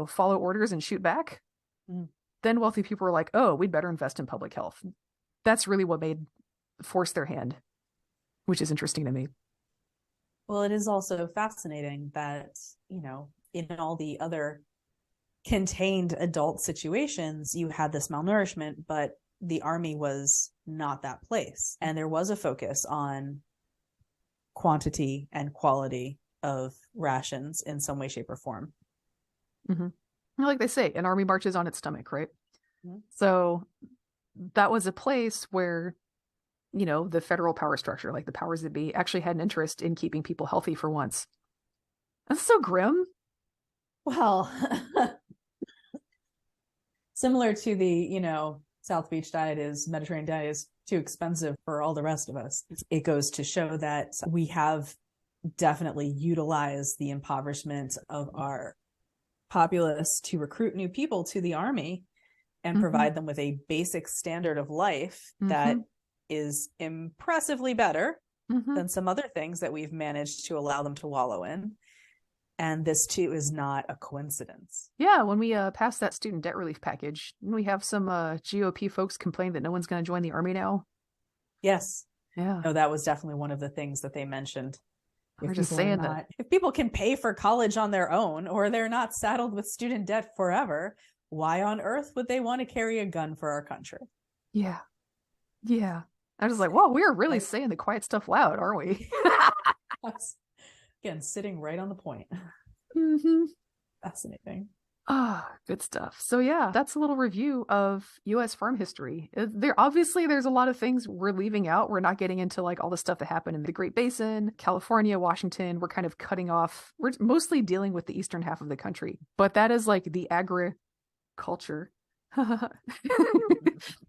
follow orders and shoot back, then wealthy people were like, oh, we'd better invest in public health. That's really what forced their hand, which is interesting to me. Well, it is also fascinating that, in all the other contained adult situations, you had this malnourishment, but the army was not that place. And there was a focus on quantity and quality of rations in some way, shape, or form. Mm-hmm. Like they say, an army marches on its stomach, right? Mm-hmm. So that was a place where the federal power structure, like the powers that be, actually had an interest in keeping people healthy for once. That's so grim. Well, similar to the, South Beach diet is Mediterranean diet is too expensive for all the rest of us. It goes to show that we have definitely utilized the impoverishment of our populace to recruit new people to the army and provide them with a basic standard of life that is impressively better than some other things that we've managed to allow them to wallow in. And this too is not a coincidence. Yeah, when we passed that student debt relief package, we have some GOP folks complain that no one's going to join the army now. Yes. Yeah. No, that was definitely one of the things that they mentioned. We're just saying that if people can pay for college on their own, or they're not saddled with student debt forever, why on earth would they want to carry a gun for our country? Yeah. Yeah. I was like, wow, we're really saying the quiet stuff loud, aren't we? Again, sitting right on the point. Fascinating. Good stuff. So yeah, that's a little review of U.S. farm history. There's a lot of things we're leaving out. We're not getting into like all the stuff that happened in the Great Basin, California, Washington. We're kind of cutting off. We're mostly dealing with the eastern half of the country, but that is like the agriculture.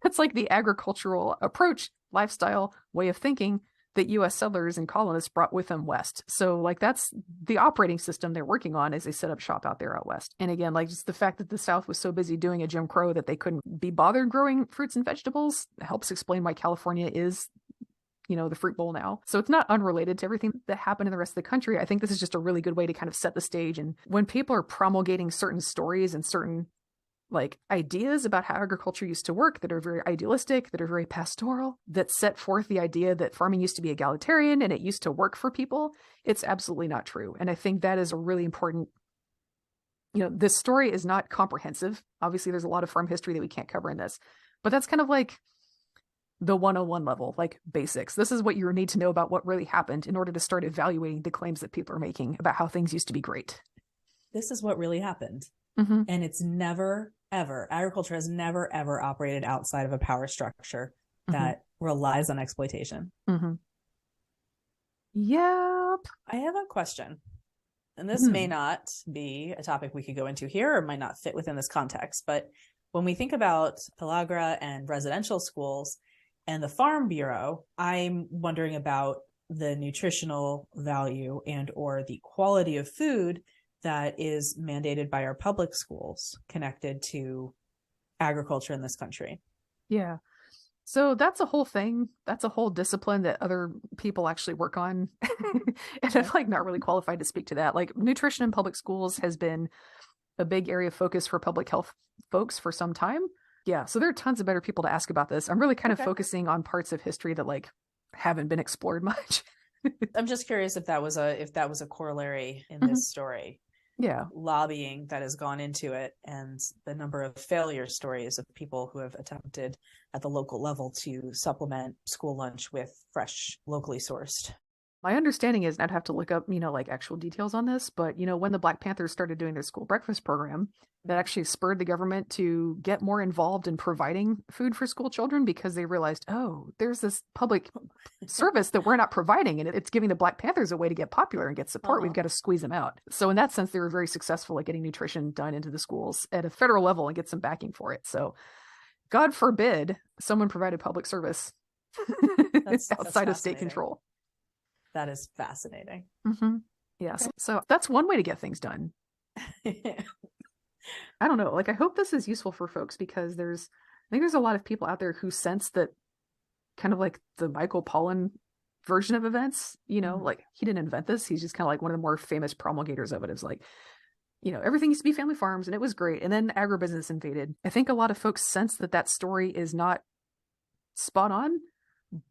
That's like the agricultural approach, lifestyle, way of thinking that U.S. settlers and colonists brought with them west. So like that's the operating system they're working on as they set up shop out there out west. And again, like just the fact that the South was so busy doing a Jim Crow that they couldn't be bothered growing fruits and vegetables helps explain why California is, the fruit bowl now. So it's not unrelated to everything that happened in the rest of the country. I think this is just a really good way to kind of set the stage. And when people are promulgating certain stories and certain like ideas about how agriculture used to work that are very idealistic, that are very pastoral, that set forth the idea that farming used to be egalitarian and it used to work for people, it's absolutely not true. And I think that is a really important, this story is not comprehensive. Obviously, there's a lot of farm history that we can't cover in this, but that's kind of like the 101 level, like basics. This is what you need to know about what really happened in order to start evaluating the claims that people are making about how things used to be great. This is what really happened. And it's never, ever, agriculture has never, ever operated outside of a power structure that relies on exploitation. Yep. I have a question. And this may not be a topic we could go into here or might not fit within this context. But when we think about pellagra and residential schools and the Farm Bureau, I'm wondering about the nutritional value and or the quality of food that is mandated by our public schools connected to agriculture in this country. Yeah. So that's a whole thing. That's a whole discipline that other people actually work on. And I'm like not really qualified to speak to that. Like nutrition in public schools has been a big area of focus for public health folks for some time. Yeah. So there are tons of better people to ask about this. I'm really kind of focusing on parts of history that like haven't been explored much. I'm just curious if that was a corollary in this story. Yeah. lobbying that has gone into it, and the number of failure stories of people who have attempted at the local level to supplement school lunch with fresh, locally sourced. My understanding is, and I'd have to look up, like actual details on this, but when the Black Panthers started doing their school breakfast program, that actually spurred the government to get more involved in providing food for school children, because they realized, oh, there's this public service that we're not providing, and it's giving the Black Panthers a way to get popular and get support. We've got to squeeze them out. So in that sense, they were very successful at getting nutrition done into the schools at a federal level and get some backing for it. So God forbid someone provided public service outside of state control. That is fascinating. Mm-hmm. Yeah. Okay. So that's one way to get things done. I don't know. Like, I hope this is useful for folks, because I think there's a lot of people out there who sense that kind of like the Michael Pollan version of events, like he didn't invent this. He's just kind of like one of the more famous promulgators of it. It's like, everything used to be family farms and it was great. And then agribusiness invaded. I think a lot of folks sense that story is not spot on,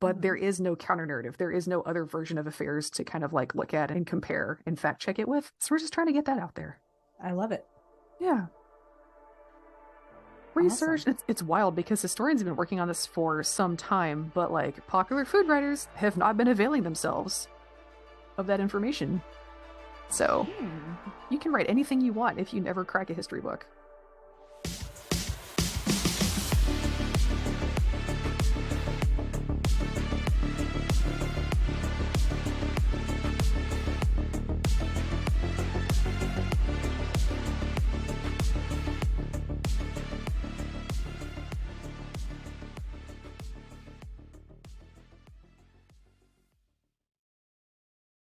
but there is no counter narrative. There is no other version of affairs to kind of like look at and compare and fact check it with. So we're just trying to get that out there. I love it. Yeah. Research, Awesome. it's wild, because historians have been working on this for some time, but like popular food writers have not been availing themselves of that information. So you can write anything you want if you never crack a history book.